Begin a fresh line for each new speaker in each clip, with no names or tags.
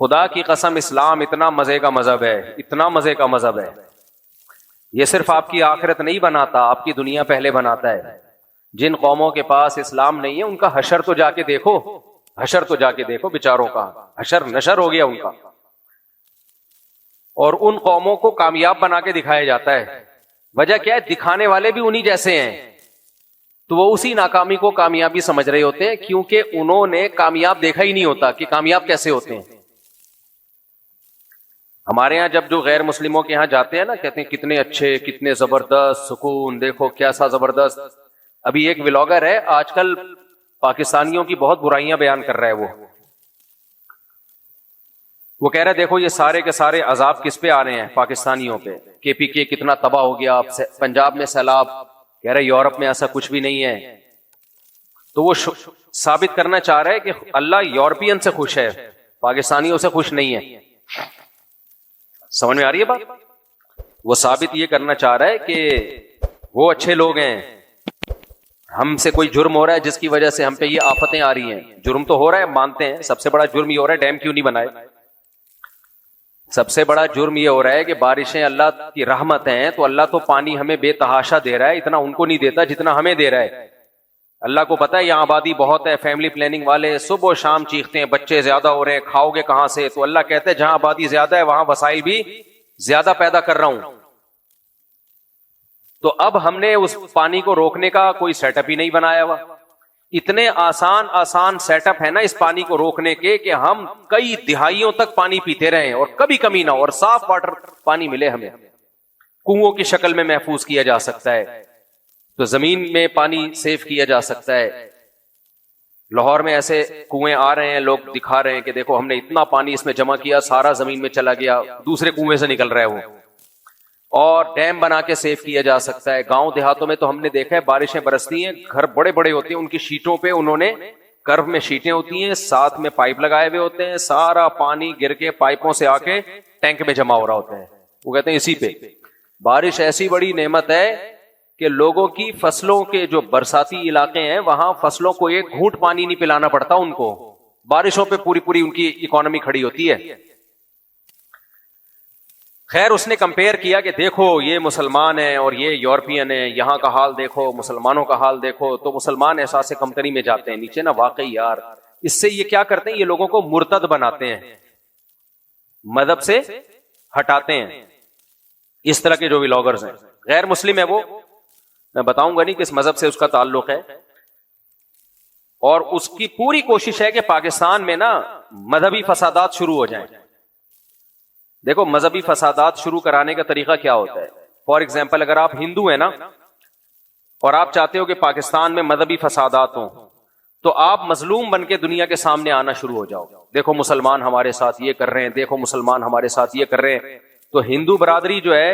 خدا کی قسم اسلام اتنا مزے کا مذہب ہے، اتنا مزے کا مذہب ہے، یہ صرف آپ کی آخرت نہیں بناتا، آپ کی دنیا پہلے بناتا ہے۔ جن قوموں کے پاس اسلام نہیں ہے ان کا حشر تو جا کے دیکھو، حشر تو جا کے دیکھو، بیچاروں کا حشر نشر ہو گیا ان کا، اور ان قوموں کو کامیاب بنا کے دکھایا جاتا ہے۔ وجہ کیا ہے؟ دکھانے والے بھی انہی جیسے ہیں، تو وہ اسی ناکامی کو کامیابی سمجھ رہے ہوتے ہیں، کیونکہ انہوں نے کامیاب دیکھا ہی نہیں ہوتا کہ کامیاب کیسے ہوتے ہیں۔ ہمارے ہاں جب جو غیر مسلموں کے ہاں جاتے ہیں نا، کہتے ہیں کتنے اچھے، کتنے زبردست، سکون، دیکھو کیسا زبردست۔ ابھی ایک ولاگر ہے آج کل پاکستانیوں کی بہت برائیاں بیان کر رہا ہے، وہ کہہ رہا ہے دیکھو یہ سارے کے سارے عذاب کس پہ آ رہے ہیں؟ پاکستانیوں پہ۔ کے پی کے کتنا تباہ ہو گیا، پنجاب میں سیلاب، کہہ رہے یورپ میں ایسا کچھ بھی نہیں ہے۔ تو وہ ثابت کرنا چاہ رہا ہے کہ اللہ یورپین سے خوش ہے، پاکستانیوں سے خوش نہیں ہے۔ سمجھ میں آ رہی ہے بات؟ وہ ثابت یہ کرنا چاہ رہا ہے کہ وہ اچھے لوگ ہیں، ہم سے کوئی جرم ہو رہا ہے جس کی وجہ سے ہم پہ یہ آفتیں آ رہی ہیں۔ جرم تو ہو رہا ہے، مانتے ہیں، سب سے بڑا جرم یہ ہو رہا ہے ڈیم کیوں نہیں بنائے، سب سے بڑا جرم یہ ہو رہا ہے کہ بارشیں اللہ کی رحمت ہیں، تو اللہ تو پانی ہمیں بے تحاشا دے رہا ہے، اتنا ان کو نہیں دیتا جتنا ہمیں دے رہا ہے۔ اللہ کو پتا ہے یہاں آبادی بہت ہے، فیملی پلاننگ والے صبح و شام چیختے ہیں بچے زیادہ ہو رہے ہیں، کھاؤ گے کہاں سے؟ تو اللہ کہتے ہیں جہاں آبادی زیادہ ہے وہاں وسائل بھی زیادہ پیدا کر رہا ہوں۔ تو اب ہم نے اس پانی کو روکنے کا کوئی سیٹ اپ ہی نہیں بنایا ہوا۔ اتنے آسان سیٹ اپ ہے نا اس پانی کو روکنے کے کہ ہم کئی دہائیوں تک پانی پیتے رہیں اور کبھی کمی نہ ہو، اور صاف واٹر پانی ملے ہمیں، کنووں کی شکل میں محفوظ کیا جا سکتا ہے، تو زمین میں پانی سیف کیا جا سکتا ہے۔ لاہور میں ایسے کنویں آ رہے ہیں، لوگ دکھا رہے ہیں کہ دیکھو ہم نے اتنا پانی اس میں جمع کیا، سارا زمین میں چلا گیا، دوسرے کنویں سے نکل رہا ہے وہ، اور ڈیم بنا کے سیف کیا جا سکتا ہے۔ گاؤں دیہاتوں میں تو ہم نے دیکھا ہے بارشیں برستی ہیں، گھر بڑے بڑے ہوتے ہیں، ان کی شیٹوں پہ انہوں نے کرو میں شیٹیں ہوتی ہیں، ساتھ میں پائپ لگائے ہوئے ہوتے ہیں، سارا پانی گر کے پائپوں سے آ کے ٹینک میں جمع ہو رہا ہوتا ہے۔ وہ کہتے ہیں اسی پہ بارش ایسی بڑی نعمت ہے کہ لوگوں کی فصلوں کے جو برساتی علاقے ہیں وہاں فصلوں کو ایک گھونٹ پانی نہیں پلانا پڑتا، ان کو بارشوں پہ پوری ان کی اکانومی کھڑی ہوتی ہے۔ خیر اس نے کمپیئر کیا کہ دیکھو یہ مسلمان ہیں اور یہ یورپین ہیں، یہاں کا حال دیکھو، مسلمانوں کا حال دیکھو، تو مسلمان احساس کمتری میں جاتے ہیں نیچے نا۔ واقعی یار اس سے یہ کیا کرتے ہیں؟ یہ لوگوں کو مرتد بناتے ہیں، مذہب سے ہٹاتے ہیں۔ اس طرح کے جو ولاگرز ہیں، غیر مسلم ہے وہ، میں بتاؤں گا نہیں کس مذہب سے اس کا تعلق ہے، اور اس کی پوری کوشش ہے کہ پاکستان میں نا مذہبی فسادات شروع ہو جائیں۔ دیکھو مذہبی فسادات شروع کرانے کا طریقہ کیا ہوتا ہے؟ فار ایگزامپل اگر آپ ہندو ہیں نا اور آپ چاہتے ہو کہ پاکستان میں مذہبی فسادات ہوں، تو آپ مظلوم بن کے دنیا کے سامنے آنا شروع ہو جاؤ، دیکھو مسلمان ہمارے ساتھ یہ کر رہے ہیں، دیکھو مسلمان ہمارے ساتھ یہ کر رہے ہیں۔ تو ہندو برادری جو ہے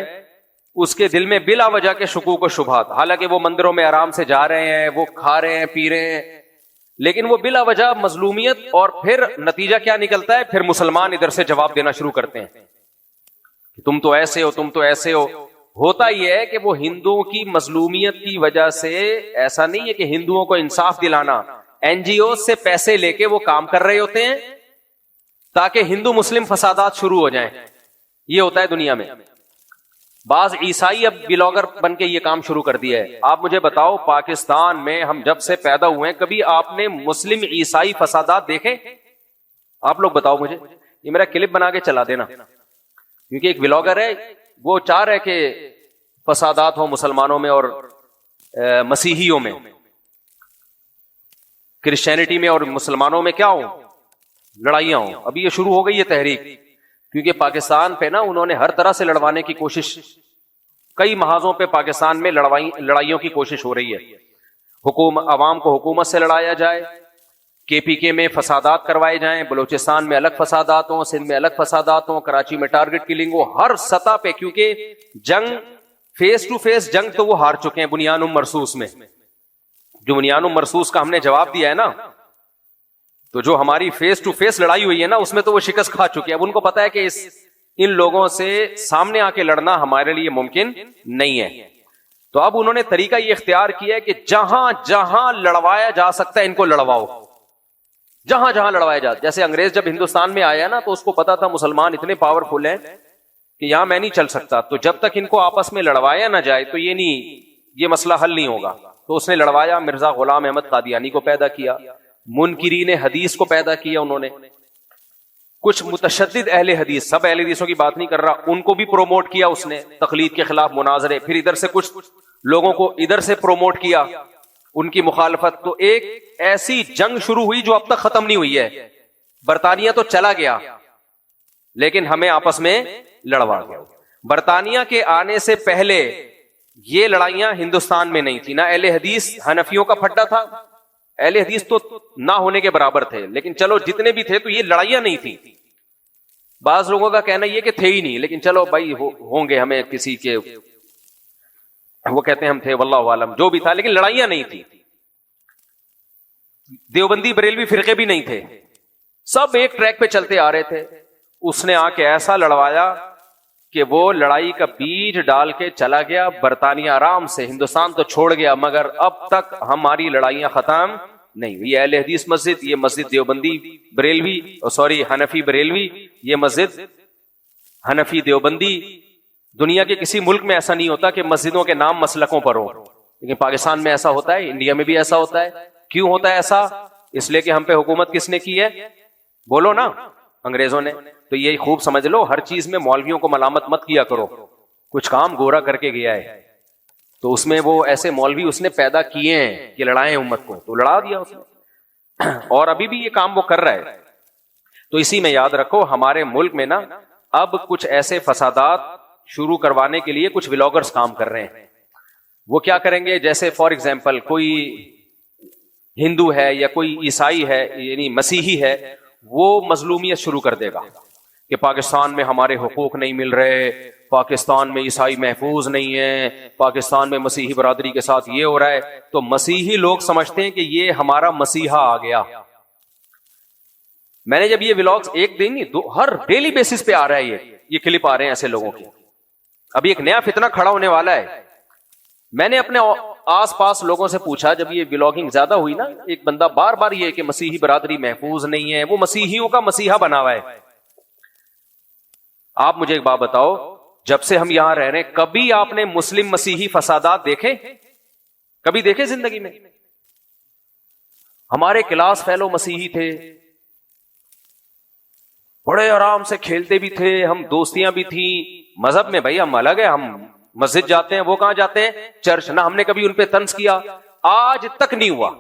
اس کے دل میں بلا وجہ کے شکوک و شبہات، حالانکہ وہ مندروں میں آرام سے جا رہے ہیں، وہ کھا رہے ہیں پی رہے ہیں، لیکن وہ بلا وجہ مظلومیت، اور پھر نتیجہ کیا نکلتا ہے؟ پھر مسلمان ادھر سے جواب دینا شروع کرتے ہیں کہ تم تو ایسے ہو، تم تو ایسے ہو۔ ہوتا یہ ہے کہ وہ ہندوؤں کی مظلومیت کی وجہ سے، ایسا نہیں ہے کہ ہندوؤں کو انصاف دلانا، این جی او سے پیسے لے کے وہ کام کر رہے ہوتے ہیں تاکہ ہندو مسلم فسادات شروع ہو جائیں۔ یہ ہوتا ہے دنیا میں۔ بعض عیسائی اب بلاگر بن کے یہ کام شروع کر دیا ہے۔ آپ مجھے بتاؤ پاکستان میں ہم جب سے پیدا ہوئے ہیں کبھی آپ نے مسلم عیسائی فسادات دیکھے؟ آپ لوگ بتاؤ مجھے، یہ میرا کلپ بنا کے چلا دینا، کیونکہ ایک بلاگر ہے وہ چاہ رہے کہ فسادات ہوں مسلمانوں میں اور مسیحیوں میں، کرسچینٹی میں اور مسلمانوں میں کیا ہوں؟ لڑائیاں ہوں۔ ابھی یہ شروع ہو گئی ہے تحریک، کیونکہ پاکستان پہ نا انہوں نے ہر طرح سے لڑوانے کی کوشش، کئی محاذوں پہ پاکستان میں لڑائیوں کی کوشش ہو رہی ہے۔ عوام کو حکومت سے لڑایا جائے، کے پی کے میں فسادات کروائے جائیں، بلوچستان میں الگ فسادات ہوں، سندھ میں الگ فسادات ہوں، کراچی میں ٹارگٹ کلنگ ہو، ہر سطح پہ، کیونکہ جنگ فیس ٹو فیس جنگ تو وہ ہار چکے ہیں بنیان مرصوص میں۔ جو بنیان مرصوص کا ہم نے جواب دیا ہے نا، تو جو ہماری فیس ٹو فیس لڑائی ہوئی ہے نا اس میں تو وہ شکست کھا چکے ہیں۔ اب ان کو پتا ہے کہ ان لوگوں سے سامنے آ کے لڑنا ہمارے لیے ممکن نہیں ہے، تو اب انہوں نے طریقہ یہ اختیار کیا ہے کہ جہاں جہاں لڑوایا جا سکتا ہے ان کو لڑواؤ۔ جہاں جہاں لڑوایا جاتا. جیسے انگریز جب ہندوستان میں آیا نا تو اس کو پتا تھا مسلمان اتنے پاورفل ہیں کہ یہاں میں نہیں چل سکتا, تو جب تک ان کو آپس میں لڑوایا نہ جائے تو یہ مسئلہ حل نہیں ہوگا. تو اس نے لڑوایا, مرزا غلام احمد قادیانی کو پیدا کیا, منکرین حدیث کو پیدا کیا انہوں نے, کچھ متشدد اہل حدیث, سب اہل حدیثوں کی بات نہیں کر رہا, ان کو بھی پروموٹ کیا اس نے, تقلید کے خلاف مناظرے, پھر ادھر سے کچھ لوگوں کو ادھر سے پروموٹ کیا ان کی مخالفت. تو ایک ایسی جنگ شروع ہوئی جو اب تک ختم نہیں ہوئی ہے. برطانیہ تو چلا گیا لیکن ہمیں آپس میں لڑوا گیا. برطانیہ کے آنے سے پہلے یہ لڑائیاں ہندوستان میں نہیں تھی, نہ اہل حدیث حنفیوں کا پھڈا تھا, اہل حدیث تو نہ ہونے کے برابر تھے, لیکن چلو جتنے بھی تھے تو یہ لڑائیاں نہیں تھی. بعض لوگوں کا کہنا یہ کہ تھے ہی نہیں, لیکن چلو بھائی ہوں گے, ہمیں کسی کے وہ کہتے ہیں ہم تھے, واللہ عالم, جو بھی تھا, لیکن لڑائیاں نہیں تھی. دیوبندی بریلوی فرقے بھی نہیں تھے, سب ایک ٹریک پہ چلتے آ رہے تھے. اس نے آ کے ایسا لڑوایا کہ وہ لڑائی کا بیج ڈال کے چلا گیا. برطانیہ آرام سے ہندوستان تو چھوڑ گیا, مگر اب تک ہماری لڑائیاں ختم نہیں ہوئی. یہ اہل حدیث مسجد, یہ مسجد دیوبندی بریلوی, حنفی بریلوی, یہ مسجد حنفی دیوبندی. دنیا کے کسی ملک میں ایسا نہیں ہوتا کہ مسجدوں کے نام مسلکوں پر ہو, لیکن پاکستان میں ایسا ہوتا ہے, انڈیا میں بھی ایسا ہوتا ہے. کیوں ہوتا ہے ایسا؟ اس لیے کہ ہم پہ حکومت کس نے کی ہے؟ بولو نا, انگریزوں نے. تو یہ خوب سمجھ لو, ہر چیز میں مولویوں کو ملامت مت کیا کرو. کچھ کام گورا کر کے گیا ہے تو اس میں وہ ایسے مولوی اس نے پیدا کیے ہیں کہ لڑائیں امت کو, تو لڑا دیا اس نے, اور ابھی بھی یہ کام وہ کر رہا ہے. تو اسی میں یاد رکھو, ہمارے ملک میں نا اب کچھ ایسے فسادات شروع کروانے کے لیے کچھ ولاگرز کام کر رہے ہیں. وہ کیا کریں گے, جیسے فار ایگزامپل کوئی ہندو ہے یا کوئی عیسائی ہے, یعنی مسیحی ہے, وہ مظلومیت شروع کر دے گا کہ پاکستان میں ہمارے حقوق نہیں مل رہے, پاکستان میں عیسائی محفوظ نہیں ہے, پاکستان میں مسیحی برادری کے ساتھ یہ ہو رہا ہے. تو مسیحی لوگ سمجھتے ہیں کہ یہ ہمارا مسیحا آ گیا. میں نے جب یہ ولاگز ایک دن نہیں, ہر ڈیلی بیسس پہ آ رہا ہے, یہ کلپ آ رہے ہیں ایسے لوگوں کے. ابھی ایک نیا فتنہ کھڑا ہونے والا ہے. میں نے اپنے آس پاس لوگوں سے پوچھا, جب یہ ولاگنگ زیادہ ہوئی نا, ایک بندہ بار بار یہ کہ مسیحی برادری محفوظ نہیں ہے, وہ مسیحیوں کا مسیحا بنا ہوا ہے. آپ مجھے ایک بات بتاؤ, جب سے ہم یہاں رہ رہے ہیں کبھی آپ نے مسلم مسیحی فسادات دیکھے؟ کبھی دیکھے زندگی میں؟ ہمارے کلاس فیلو مسیحی تھے, بڑے آرام سے کھیلتے بھی تھے, ہم دوستیاں بھی تھیں. مذہب میں بھائی ہم الگ ہیں, ہم مسجد جاتے ہیں, وہ کہاں جاتے ہیں؟ چرچ. نہ ہم نے کبھی ان پہ طنز کیا, آج تک نہیں ہوا.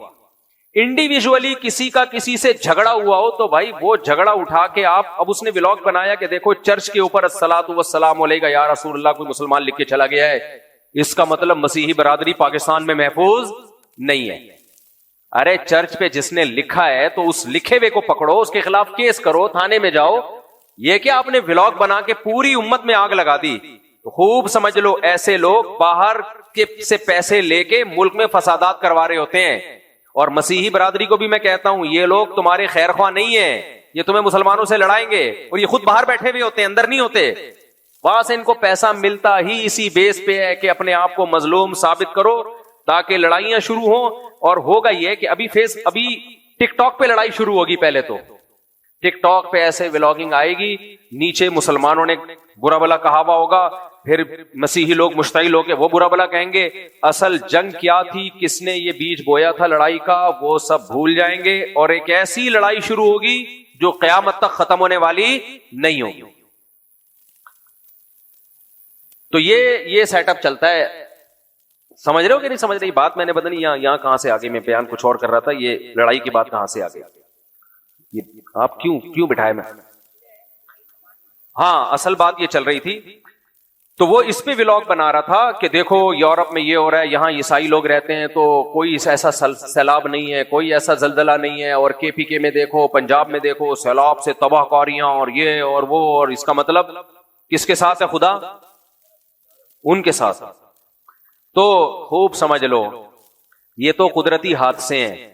انڈیویجولی کسی کا کسی سے جھگڑا ہوا ہو تو بھائی وہ جھگڑا اٹھا کے آپ, اب اس نے ولاگ بنایا کہ دیکھو چرچ کے اوپر الصلاۃ والسلام علیکہ یا رسول اللہ, کوئی مسلمان لکھ کے چلا گیا ہے, اس کا مطلب مسیحی برادری پاکستان میں محفوظ نہیں ہے. ارے چرچ پہ جس نے لکھا ہے تو اس لکھے ہوئے کو پکڑو, اس کے خلاف کیس کرو, تھانے میں جاؤ. یہ کیا آپ نے ولاگ بنا کے پوری امت میں آگ لگا دی؟ خوب سمجھ لو, ایسے لوگ باہر سے پیسے لے کے ملک میں فسادات کروا رہے ہوتے ہیں. اور مسیحی برادری کو بھی میں کہتا ہوں, یہ لوگ تمہارے خیر خواہ نہیں ہیں, یہ تمہیں مسلمانوں سے لڑائیں گے, اور یہ خود باہر بیٹھے ہوئے ہوتے ہیں, اندر نہیں ہوتے. وہاں سے ان کو پیسہ ملتا ہی اسی بیس پہ ہے کہ اپنے آپ کو مظلوم ثابت کرو تاکہ لڑائیاں شروع ہوں. اور ہوگا یہ کہ ابھی ٹک ٹاک پہ لڑائی شروع ہوگی. پہلے تو ٹک ٹاک پہ ایسے ولاگنگ آئے گی, نیچے مسلمانوں نے برا بلا کہا ہوا ہوگا, پھر مسیحی لوگ مشتعل ہو کے وہ برا بلا کہیں گے. اصل جنگ کیا تھی, کس نے یہ بیج بویا تھا لڑائی کا, وہ سب بھول جائیں گے, اور ایک ایسی لڑائی شروع ہوگی جو قیامت تک ختم ہونے والی نہیں ہوگی. تو یہ سیٹ اپ چلتا ہے. سمجھ رہے ہو کہ نہیں سمجھ رہی بات؟ میں نے پتہ نہیں یہاں کہاں سے آگے, میں بیان کچھ اور کر رہا تھا, یہ لڑائی کی بات کہاں سے آگے, آپ کیوں بٹھائے میں؟ ہاں, اصل بات یہ چل رہی تھی. تو وہ اس پہ ولاگ بنا رہا تھا کہ دیکھو یورپ میں یہ ہو رہا ہے, یہاں عیسائی لوگ رہتے ہیں تو کوئی ایسا سیلاب نہیں ہے, کوئی ایسا زلزلہ نہیں ہے, اور KPK میں دیکھو, پنجاب میں دیکھو, سیلاب سے تباہ کاریاں اور یہ اور وہ, اور اس کا مطلب کس کے ساتھ ہے خدا؟ ان کے ساتھ. تو خوب سمجھ لو, یہ تو قدرتی حادثے ہیں.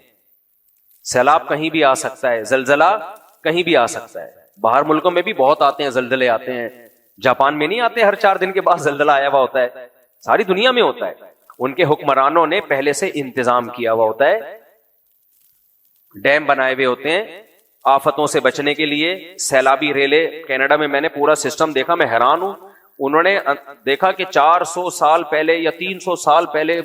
سیلاب کہیں بھی آ سکتا ہے, زلزلہ کہیں بھی آ سکتا ہے. باہر ملکوں میں بھی بہت آتے ہیں, زلزلے آتے ہیں. جاپان میں نہیں آتے ہر 4 دن کے بعد زلزلہ آیا ہوا ہوتا ہے, ساری دنیا میں ہوتا ہے. ان کے حکمرانوں نے پہلے سے انتظام کیا ہوا ہوتا ہے, ڈیم بنائے ہوئے ہوتے ہیں, آفتوں سے بچنے کے لیے سیلابی ریلے. کینیڈا میں نے پورا سسٹم دیکھا, میں حیران ہوں. انہوں نے دیکھا کہ 400 سال پہلے یا 300 سال پہلے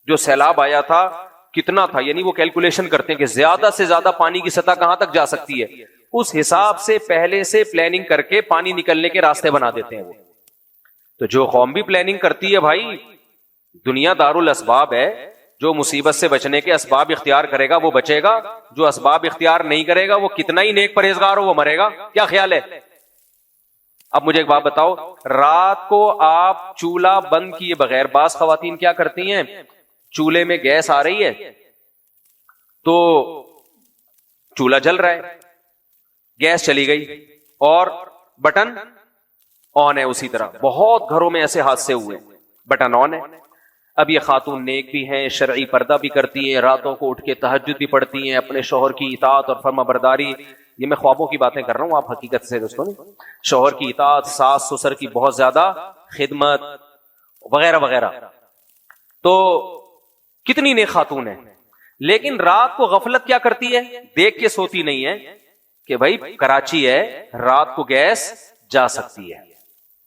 جو سیلاب آیا تھا کتنا تھا, یعنی وہ کیلکولیشن کرتے ہیں کہ زیادہ سے زیادہ پانی کی سطح کہاں تک جا سکتی ہے, اس حساب سے پہلے سے پلاننگ کر کے پانی نکلنے کے راستے بنا دیتے ہیں وہ. تو جو قوم بھی پلاننگ کرتی ہے بھائی, دنیا دار الاسباب ہے, جو مصیبت سے بچنے کے اسباب اختیار کرے گا وہ بچے گا, جو اسباب اختیار نہیں کرے گا وہ کتنا ہی نیک پرہیزگار ہو وہ مرے گا. کیا خیال ہے؟ اب مجھے ایک بات بتاؤ, رات کو آپ چولہا بند کیے بغیر, بعض خواتین کیا کرتی ہیں, چولہے میں گیس آ رہی ہے تو چولہا جل رہا ہے, گیس چلی گئی اور بٹن آن ہے اسی طرح. بہت گھروں میں ایسے حادثے ہوئے, بٹن آن ہے. اب یہ خاتون نیک بھی ہیں, شرعی پردہ بھی کرتی ہیں, راتوں کو اٹھ کے تہجد بھی پڑھتی ہیں, اپنے شوہر کی اطاعت اور فرما برداری, یہ میں خوابوں کی باتیں کر رہا ہوں, آپ حقیقت سے دوستوں, شوہر کی اطاعت, ساس سسر کی بہت زیادہ خدمت وغیرہ وغیرہ. تو کتنی نیک خاتون ہیں, لیکن رات کو غفلت کیا کرتی ہے, دیکھ کے سوتی نہیں ہے کہ بھائی کراچی ہے, رات کو گیس جا سکتی ہے,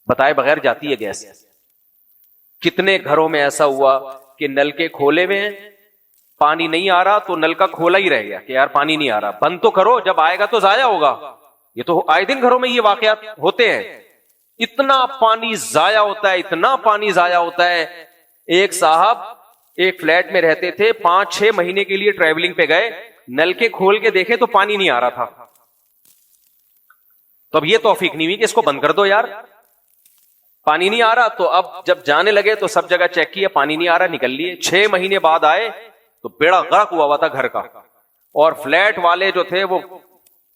بتائے بغیر جاتی ہے گیس. کتنے گھروں میں ایسا ہوا کہ نل کے کھولے ہوئے ہیں, پانی نہیں آ رہا تو نل کا کھولا ہی رہ گیا کہ یار پانی نہیں آ رہا, بند تو کرو, جب آئے گا تو ضائع ہوگا. یہ تو آئے دن گھروں میں یہ واقعات ہوتے ہیں. اتنا پانی ضائع ہوتا ہے, اتنا پانی ضائع ہوتا ہے. ایک صاحب ایک فلیٹ میں رہتے تھے, 5-6 مہینے کے لیے ٹریولنگ پہ گئے, نل کے کھول کے دیکھے تو پانی نہیں آ رہا تھا. تو اب یہ توفیق نہیں ہوئی کہ اس کو بند کر دو یار, پانی نہیں آ رہا. تو اب جب جانے لگے تو سب جگہ چیک کیا, پانی نہیں آ رہا, نکل لیے. 6 مہینے بعد آئے تو بیڑا غرق ہوا تھا گھر کا, اور فلیٹ والے جو تھے وہ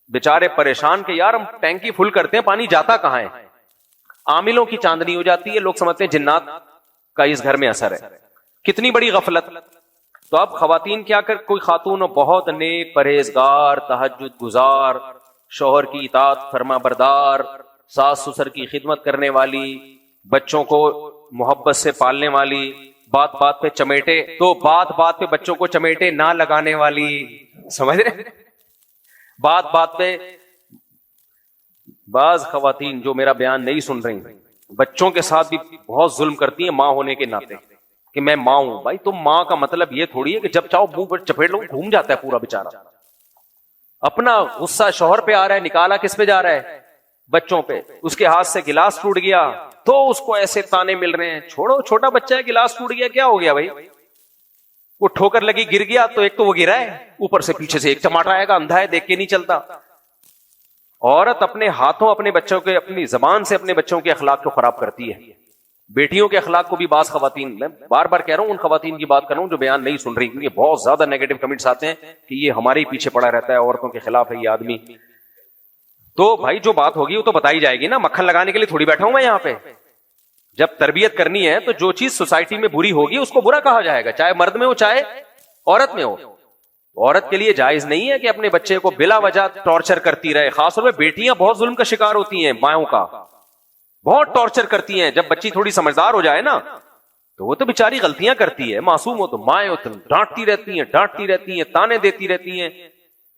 بیچارے پریشان کہ یار ہم ٹینکی فل کرتے ہیں, پانی جاتا کہاں ہے. عاملوں کی چاندنی ہو جاتی ہے, لوگ سمجھتے ہیں جنات کا اس گھر میں اثر ہے. کتنی بڑی غفلت. تو اب خواتین کیا کر, کوئی خاتون ہو بہت نیک پرہیزگار, تہجد گزار, شوہر کی اطاعت فرما بردار, ساس سسر کی خدمت کرنے والی, بچوں کو محبت سے پالنے والی, بات بات پہ چمیٹے, تو بات بات پہ بچوں کو چمیٹے نہ لگانے والی, سمجھ رہے, بات بات پہ. بعض خواتین جو میرا بیان نہیں سن رہی, بچوں کے ساتھ بھی بہت ظلم کرتی ہیں ماں ہونے کے ناطے, کہ میں ماں ہوں. بھائی تم ماں کا مطلب یہ تھوڑی ہے کہ جب چاہو منہ پر چپیٹ لو, گھوم جاتا ہے پورا بیچارہ. اپنا غصہ شوہر پہ آ رہا ہے, نکالا کس پہ جا رہا ہے, بچوں پہ. اس کے ہاتھ سے گلاس ٹوٹ گیا تو اس کو ایسے تانے مل رہے ہیں, چھوڑو چھوٹا بچہ ہے, گلاس ٹوٹ گیا کیا ہو گیا بھائی, وہ ٹھوکر لگی گر گیا تو ایک تو وہ گرا ہے, اوپر سے پیچھے سے ایک ٹماٹر آئے گا, اندھا ہے دیکھ کے نہیں چلتا. عورت اپنے ہاتھوں اپنے بچوں کے, اپنی زبان سے اپنے بچوں کے اخلاق کو خراب کرتی ہے. بیٹیوں کے اخلاق کو بھی بعض خواتین, میں بار بار کہہ رہا ہوں ان خواتین کی بات کر رہا ہوں جو بیان نہیں سن رہی, کیونکہ بہت زیادہ نیگیٹو کمنٹس آتے ہیں کہ یہ ہمارے ہی پیچھے پڑا رہتا ہے, عورتوں کے خلاف ہے یہ آدمی. تو بھائی جو بات ہوگی وہ تو بتائی جائے گی نا, مکھن لگانے کے لیے تھوڑی بیٹھا ہوں میں یہاں پہ. جب تربیت کرنی ہے تو جو چیز سوسائٹی میں بری ہوگی اس کو برا کہا جائے گا, چاہے مرد میں ہو چاہے عورت میں ہو. عورت کے لیے جائز نہیں ہے کہ اپنے بچے کو بلا وجہ ٹارچر کرتی رہے. خاص طور پہ بیٹیاں بہت ظلم کا شکار ہوتی ہیں, ماؤں کا بہت ٹارچر کرتی ہیں. جب بچی تھوڑی سمجھدار ہو جائے نا تو وہ تو بیچاری غلطیاں کرتی ہے, معصوم ہو تو مائیں ہو تو ڈانٹتی رہتی ہیں, تانے دیتی رہتی ہیں.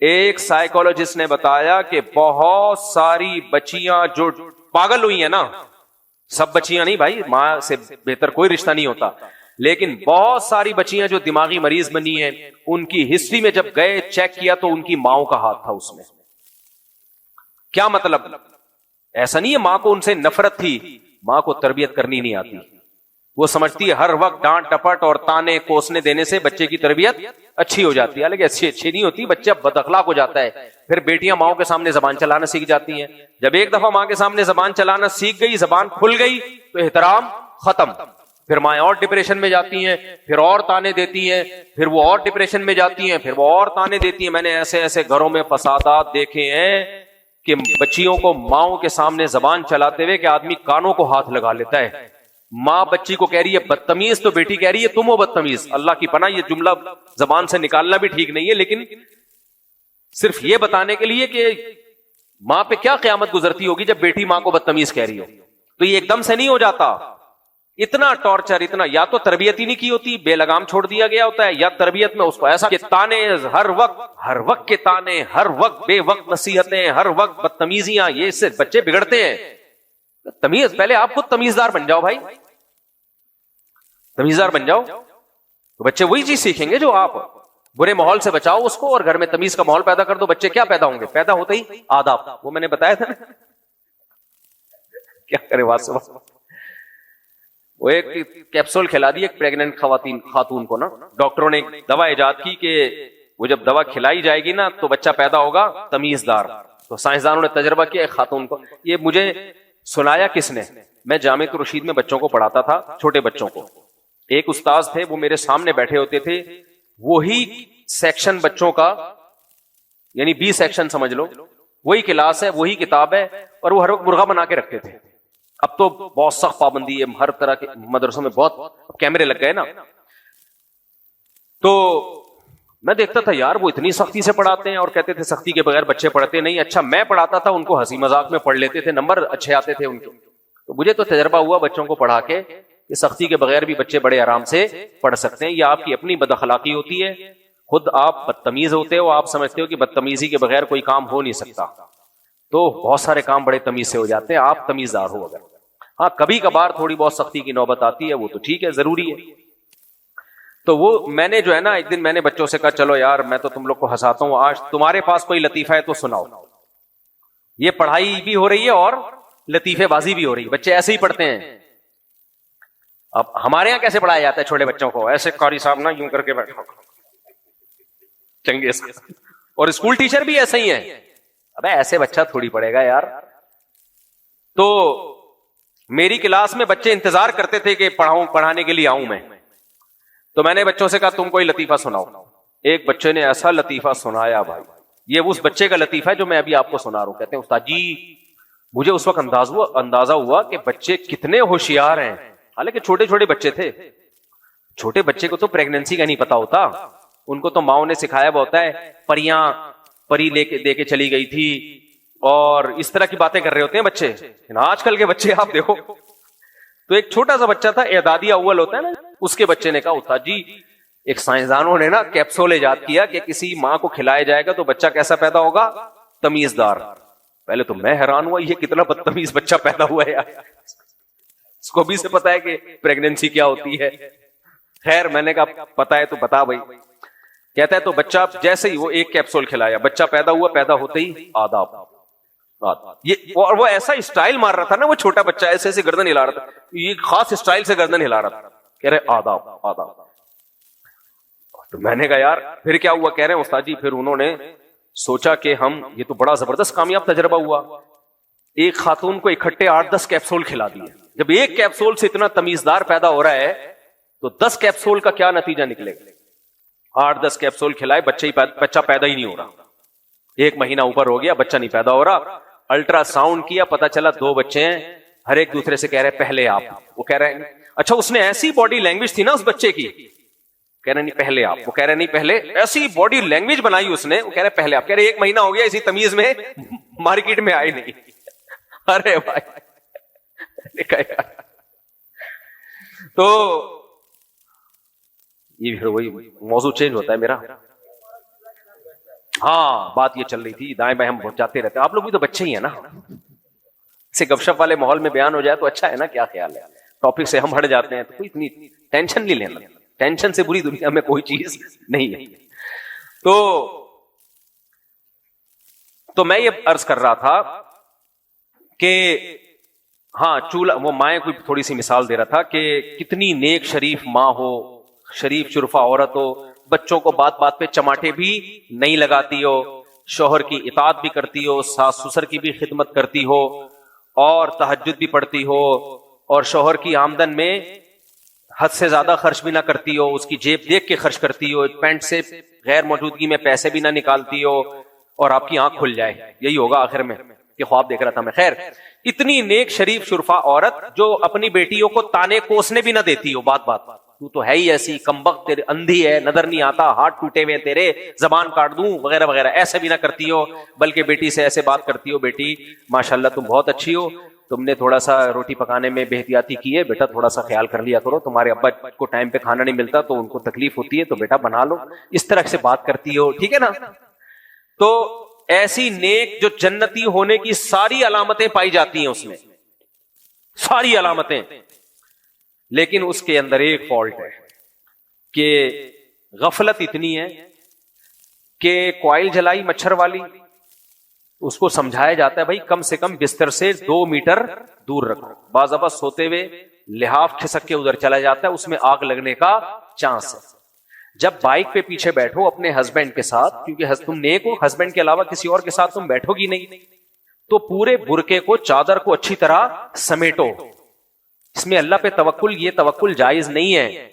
ایک سائیکولوجسٹ نے بتایا کہ بہت ساری بچیاں جو پاگل ہوئی ہیں نا, سب بچیاں نہیں بھائی, ماں سے بہتر کوئی رشتہ نہیں ہوتا, لیکن بہت ساری بچیاں جو دماغی مریض بنی ہیں, ان کی ہسٹری میں جب گئے چیک کیا تو ان کی ماؤں کا ہاتھ تھا اس میں. کیا مطلب؟ ایسا نہیں ہے ماں کو ان سے نفرت تھی, ماں کو تربیت کرنی نہیں آتی. وہ سمجھتی ہے ہر وقت ڈانٹ ٹپٹ اور تانے کوسنے دینے سے بچے کی تربیت اچھی ہو جاتی ہے, حالانکہ اچھی نہیں ہوتی, بچہ بد اخلاق ہو جاتا ہے. پھر بیٹیاں ماؤں کے سامنے زبان چلانا سیکھ جاتی ہیں. جب ایک دفعہ ماں کے سامنے زبان چلانا سیکھ گئی, زبان کھل گئی تو احترام ختم. پھر مائیں اور ڈپریشن میں جاتی ہیں, پھر اور تانے دیتی ہیں, پھر وہ اور ڈپریشن میں جاتی ہیں, پھر وہ اور تانے دیتی ہیں. میں نے ایسے ایسے گھروں میں فسادات دیکھے ہیں کہ بچیوں کو ماؤں کے سامنے زبان چلاتے ہوئے کہ آدمی کانوں کو ہاتھ لگا لیتا ہے. ماں بچی کو کہہ رہی ہے بدتمیز, تو بیٹی کہہ رہی ہے تم ہو بدتمیز. اللہ کی پناہ, یہ جملہ زبان سے نکالنا بھی ٹھیک نہیں ہے, لیکن صرف یہ بتانے کے لیے کہ ماں پہ کیا قیامت گزرتی ہوگی جب بیٹی ماں کو بدتمیز کہہ رہی ہو. تو یہ ایک دم سے نہیں ہو جاتا, اتنا ٹارچر، اتنا، یا تو تربیت ہی نہیں کی ہوتی، بے لگام چھوڑ دیا گیا ہوتا ہے، یا تربیت میں اس کو ایسا کہ تانے ہر وقت کے تانے، ہر وقت بے وقت نصیحتیں، ہر وقت بدتمیزیاں، یہ اس سے بچے بگڑتے ہیں. تمیز، پہلے آپ خود تمیزدار بن جاؤ بھائی، تمیزدار بن جاؤ تو بچے وہی چیز سیکھیں گے جو آپ. برے ماحول سے بچاؤ اس کو اور گھر میں تمیز کا ماحول پیدا کر دو، بچے کیا پیدا ہوں گے؟ پیدا ہوتے ہی آداب. وہ میں نے بتایا تھا نا، کیا کرے واسطہ. وہ ایک کیپسول کھلا دی ایک پریگننٹ خاتون کو نا، ڈاکٹروں نے دوا ایجاد کی کہ وہ جب دوا کھلائی جائے گی نا تو بچہ پیدا ہوگا تمیزدار. تو سائنسدانوں نے تجربہ کیا ایک خاتون کو. یہ مجھے سنایا کس نے؟ میں جامعہ الرشید میں بچوں کو پڑھاتا تھا، چھوٹے بچوں کو. ایک استاذ تھے، وہ میرے سامنے بیٹھے ہوتے تھے، وہی سیکشن بچوں کا، یعنی 20 سیکشن سمجھ لو، وہی کلاس ہے، وہی کتاب ہے، اور وہ ہر وقت مرغا بنا کے رکھتے تھے. اب تو بہت سخت پابندی ہے، ہر طرح کے مدرسوں میں بہت کیمرے لگ گئے نا. تو میں دیکھتا تھا یار وہ اتنی سختی سے پڑھاتے ہیں، اور کہتے تھے سختی کے بغیر بچے پڑھتے نہیں. اچھا میں پڑھاتا تھا، ان کو ہنسی مذاق میں پڑھ لیتے تھے، نمبر اچھے آتے تھے ان کے. تو مجھے تو تجربہ ہوا بچوں کو پڑھا کے کہ سختی کے بغیر بھی بچے بڑے آرام سے پڑھ سکتے ہیں. یہ آپ کی اپنی بد اخلاقی ہوتی ہے، خود آپ بدتمیز ہوتے ہو، آپ سمجھتے ہو کہ بدتمیزی کے بغیر کوئی کام ہو نہیں سکتا، تو بہت سارے کام بڑے تمیز سے ہو جاتے ہیں. آپ تمیزدار ہو. اگر ہاں کبھی کبھار تھوڑی بہت سختی کی نوبت آتی ہے، وہ تو ٹھیک ہے، ضروری ہے. تو وہ میں نے جو ہے نا، ایک دن میں نے بچوں سے کہا چلو یار میں تو تم لوگ کو ہنساتا ہوں، آج تمہارے پاس کوئی لطیفہ ہے تو سناؤ. یہ پڑھائی بھی ہو رہی ہے اور لطیفے بازی بھی ہو رہی ہے. بچے ایسے ہی پڑھتے ہیں. اب ہمارے یہاں کیسے پڑھایا جاتا ہے چھوٹے بچوں کو؟ ایسے قاری صاحب نا یوں کر کے بیٹھو چنگیز. اور اسکول ٹیچر بھی ایسے ہی ہیں. ابے ایسے بچہ تھوڑی پڑھے گا یار. تو میری کلاس میں بچے انتظار کرتے تھے کہ پڑھانے کے لیے آؤں میں. تو میں نے بچوں سے کہا تم کوئی لطیفہ سناؤ. ایک بچے نے ایسا لطیفہ سنایا بھائی، یہ اس بچے کا لطیفہ ہے جو میں ابھی آپ کو سنا رہا ہوں. کہتے ہیں استاد جی مجھے اس وقت اندازہ ہوا کہ بچے کتنے ہوشیار ہیں. حالانکہ چھوٹے چھوٹے بچے تھے. چھوٹے بچے کو تو پریگننسی کا نہیں پتا ہوتا، ان کو تو ماؤں نے سکھایا ہوا ہوتا ہے پری دے کے چلی گئی تھی، اور اس طرح کی باتیں کر رہے ہوتے ہیں بچے. آج کل کے بچے آپ دیکھو. تو ایک چھوٹا سا بچہ تھا، اعدادی اول ہوتا ہے نا، اس کے بچے نے کہا استاد جی ایک سائنسدانوں نے نا کیپسول ایجاد کیا کہ کسی ماں کو کھلایا جائے گا تو بچہ کیسا پیدا ہوگا؟ تمیزدار. پہلے تو میں حیران ہوا، یہ کتنا بدتمیز بچہ پیدا ہوا ہے یار. اس کو بھی سے پتا ہے کہ پریگننسی کیا ہوتی ہے. خیر میں نے کہا پتا ہے تو بتا بھائی. کہتا ہے تو بچہ جیسے ہی وہ ایک کیپسول کھلایا، بچہ پیدا ہوا، پیدا ہوتے ہی آداب. اور وہ ایسا اسٹائل مار رہا تھا نا، وہ چھوٹا بچہ ایسے ایسے گردن ہلا رہا تھا، یہ خاص اسٹائل سے گردن ہلا رہا تھا. کہہ رہے آداب آداب. تو میں نے کہا یار پھر کیا ہوا؟ کہہ رہے ہیں استاد جی پھر انہوں نے سوچا کہ یہ تو بڑا زبردست کامیاب تجربہ ہوا. ایک خاتون کو اکٹھے 8-10 کیپسول کھلا دیے. جب ایک کیپسول سے اتنا تمیزدار پیدا ہو رہا ہے تو 10 کیپسول کا کیا نتیجہ نکلے گا؟ 8-10 کیپسول کھلائے، بچہ پیدا ہی نہیں ہو رہا. 1 مہینہ اوپر ہو گیا، بچہ نہیں پیدا ہو رہا. الٹرا ساؤنڈ کیا، پتا چلا 2 بچے ہیں. ہر ایک دوسرے سے کہہ رہے پہلے آپ. وہ کہہ رہے ہیں اچھا اس نے ایسی باڈی لینگویج تھی نا اس بچے کی. کہہ رہے نہیں پہلے آپ. وہ کہہ رہے نہیں پہلے. ایسی باڈی لینگویج بنائی اس نے. وہ کہہ رہے پہلے آپ. کہہ رہے 1 مہینہ ہو گیا اسی تمیز میں مارکیٹ میں آئے نہیں. ارے بھائی تو یہ پھر وہی موضوع چینج ہوتا ہے میرا. ہاں بات یہ چل رہی تھی، دائیں بائیں ہم جاتے رہتے ہیں. آپ لوگ بھی تو بچے ہی ہیں نا. سے گپ شپ والے ماحول میں بیان ہو جائے تو اچھا ہے نا. کیا خیال ہے؟ ٹاپک سے ہم ہٹ جاتے ہیں تو کوئی اتنی ٹینشن نہیں لینا. ٹینشن سے بری دنیا میں کوئی چیز نہیں ہے. تو میں یہ عرض کر رہا تھا کہ ہاں چولہا، وہ مائیں کوئی تھوڑی سی مثال دے رہا تھا کہ کتنی نیک شریف ماں ہو، شریف شرفا عورت ہو، بچوں کو بات بات پہ چماٹے بھی نہیں لگاتی ہو، شوہر کی اطاعت بھی کرتی ہو، ساس سسر کی بھی خدمت کرتی ہو، اور تہجد بھی پڑھتی ہو، اور شوہر کی آمدن میں حد سے زیادہ خرچ بھی نہ کرتی ہو، اس کی جیب دیکھ کے خرچ کرتی ہو، پینٹ سے غیر موجودگی میں پیسے بھی نہ نکالتی ہو، اور آپ کی آنکھ کھل جائے. یہی ہوگا آخر میں. یہ خواب دیکھ رہا تھا میں. خیر اتنی نیک شریف شرفا عورت جو اپنی بیٹیوں کو تانے کوسنے بھی نہ دیتی ہو بات بات. تو تو ہے ہی ایسی کمبخت، تیرے اندھی ہے، نظر نہیں آتا، ہاتھ ٹوٹے ہوئے تیرے، زبان کاٹ دوں وغیرہ وغیرہ، ایسے بھی نہ کرتی ہو، بلکہ بیٹی سے ایسے بات کرتی ہو، بیٹی ماشاءاللہ تم بہت اچھی ہو، تم نے تھوڑا سا روٹی پکانے میں بے احتیاطی کی ہے بیٹا، تھوڑا سا خیال کر لیا کرو، تمہارے ابا کو ٹائم پہ کھانا نہیں ملتا تو ان کو تکلیف ہوتی ہے، تو بیٹا بنا لو، اس طرح سے بات کرتی ہو، ٹھیک ہے نا؟ تو ایسی نیک جو جنتی ہونے کی ساری علامتیں پائی جاتی ہیں اس میں، ساری علامتیں، لیکن اس کے اندر ایک فالٹ ہے کہ غفلت اتنی ہے کہ کوائل جلائی مچھر والی، اس کو سمجھایا جاتا ہے بھائی کم سے کم بستر سے 2 میٹر دور رکھو، بعض اوقات سوتے ہوئے لحاف کھسک کے ادھر چلا جاتا ہے، اس میں آگ لگنے کا چانس ہے۔ جب بائک پہ پیچھے بیٹھو اپنے ہسبینڈ کے ساتھ، کیونکہ تم نیک ہو، ہسبینڈ کے علاوہ کسی اور کے ساتھ تم بیٹھو گی نہیں، تو پورے برقعے کو، چادر کو اچھی طرح سمیٹو۔ اس میں اللہ پہ توکل، یہ توکل جائز نہیں ہے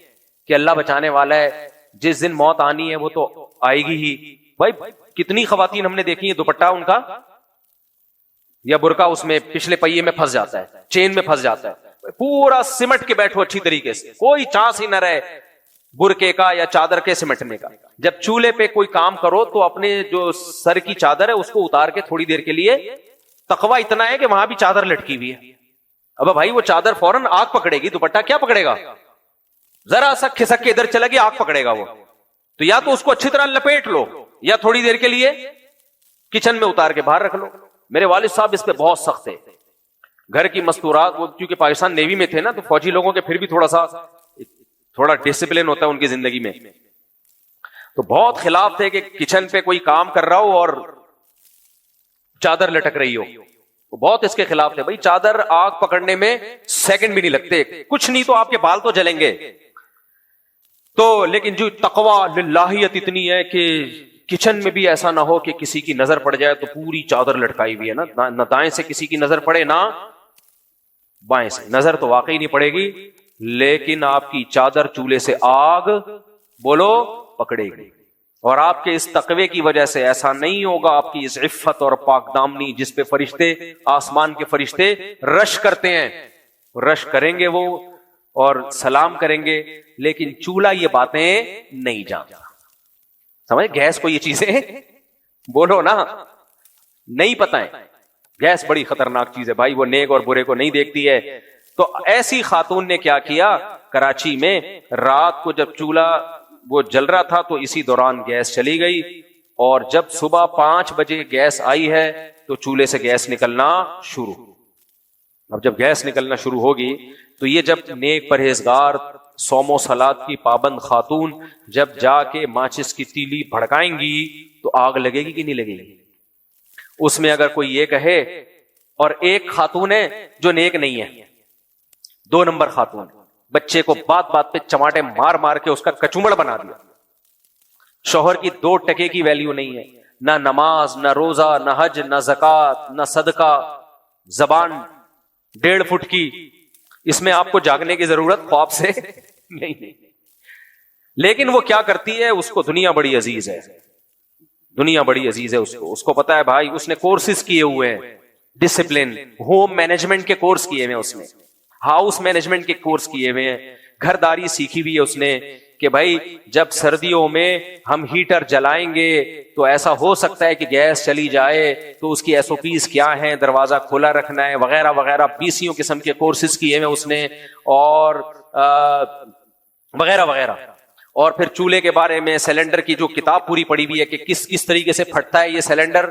کہ اللہ بچانے والا ہے، جس دن موت آنی ہے وہ تو آئے گی ہی۔ بھائی کتنی خواتین ہم نے دیکھی ہیں دوپٹہ ان کا یا برقع اس میں پچھلے پہیے میں پھنس جاتا ہے، چین میں پھنس جاتا ہے، پورا سمٹ کے بیٹھو اچھی طریقے سے، کوئی چانس ہی نہ رہے برقعے کا یا چادر کے سمٹنے کا۔ جب چولہے پہ کوئی کام کرو تو اپنے جو سر کی چادر ہے اس کو اتار کے تھوڑی دیر کے لیے، تقویٰ اتنا ہے کہ وہاں بھی چادر لٹکی ہوئی ہے، اب بھائی وہ چادر فوراً آگ پکڑے گی، دوپٹہ کیا پکڑے گا؟ ذرا سا کھسک کے ادھر چلا گیا آگ پکڑے گا وہ، تو یا تو اس کو اچھی طرح لپیٹ لو یا تھوڑی دیر کے لیے کچن میں اتار کے باہر رکھ لو۔ میرے والد صاحب اس پہ بہت سخت ہے، گھر کی مستورات، وہ کیونکہ پاکستان نیوی میں تھے نا، تو فوجی لوگوں کے پھر بھی تھوڑا ڈسپلن ہوتا ہے ان کی زندگی میں، تو بہت خلاف تھے کہ کچن پہ کوئی کام کر رہا ہو اور چادر لٹک رہی ہو، وہ بہت اس کے خلاف تھے۔ بھائی چادر آگ پکڑنے میں سیکنڈ بھی نہیں لگتے، کچھ نہیں تو آپ کے بال تو جلیں گے۔ تو لیکن جو تقویٰ للہیت اتنی ہے کہ کچن میں بھی ایسا نہ ہو کہ کسی کی نظر پڑ جائے تو پوری چادر لٹکائی ہوئی ہے نا، نہ دائیں سے کسی کی نظر پڑے نہ بائیں سے، نظر تو واقعی نہیں پڑے گی، لیکن آپ کی چادر چولہے سے آگ بولو پکڑے گی۔ اور آپ کے اس تقوی کی وجہ سے ایسا نہیں ہوگا، آپ کی اس عفت اور پاک دامنی جس پہ فرشتے، آسمان کے فرشتے رش کرتے ہیں، رش کریں گے وہ اور سلام کریں گے، لیکن چولہا یہ باتیں نہیں جانتا۔ سمجھ گیس کو یہ چیزیں بولو نا نہیں پتہ ہے، گیس بڑی خطرناک چیز ہے بھائی، وہ نیک اور برے کو نہیں دیکھتی ہے۔ تو ایسی خاتون نے کیا کیا کراچی میں، رات کو جب چولہا وہ جل رہا تھا تو اسی دوران گیس چلی گئی، اور جب صبح 5 بجے گیس آئی ہے تو چولہے سے گیس نکلنا شروع۔ اب جب گیس نکلنا شروع ہوگی تو یہ جب نیک پرہیزگار صوم و صلات کی پابند خاتون جب جا کے ماچس کی تیلی بھڑکائیں گی تو آگ لگے گی کہ نہیں لگے گی؟ اس میں اگر کوئی یہ کہے، اور ایک خاتون ہے جو نیک نہیں ہے، 2 نمبر خاتون، بچے کو بات بات پہ چماٹے مار مار کے اس کا کچومڑ بنا دیا، شوہر کی 2 ٹکے کی ویلیو نہیں ہے، نہ نماز، نہ روزہ، نہ حج، نہ زکوٰۃ، نہ صدقہ، زبان 1.5 فٹ کی، اس میں آپ کو جاگنے کی ضرورت خواب سے نہیں، لیکن وہ کیا کرتی ہے، اس کو دنیا بڑی عزیز ہے، دنیا بڑی عزیز ہے اس کو پتا ہے بھائی، اس نے کورسز کیے ہوئے ہیں، ڈسپلن، ہوم مینجمنٹ کے کورس کیے ہوئے ہیں، اس نے ہاؤس مینجمنٹ کے کورس کیے ہوئے ہیں، گھرداری سیکھی ہوئی ہے اس نے کہ بھائی جب سردیوں میں ہم ہیٹر جلائیں گے تو ایسا ہو سکتا ہے کہ گیس چلی جائے، تو اس کی SOPs کیا ہیں، دروازہ کھلا رکھنا ہے وغیرہ وغیرہ، 20 قسم کے کورسز کیے ہیں اس نے، اور وغیرہ وغیرہ۔ اور پھر چولہے کے بارے میں سلنڈر کی جو کتاب پوری پڑی ہوئی ہے کہ کس طریقے سے پھٹتا ہے یہ سلنڈر،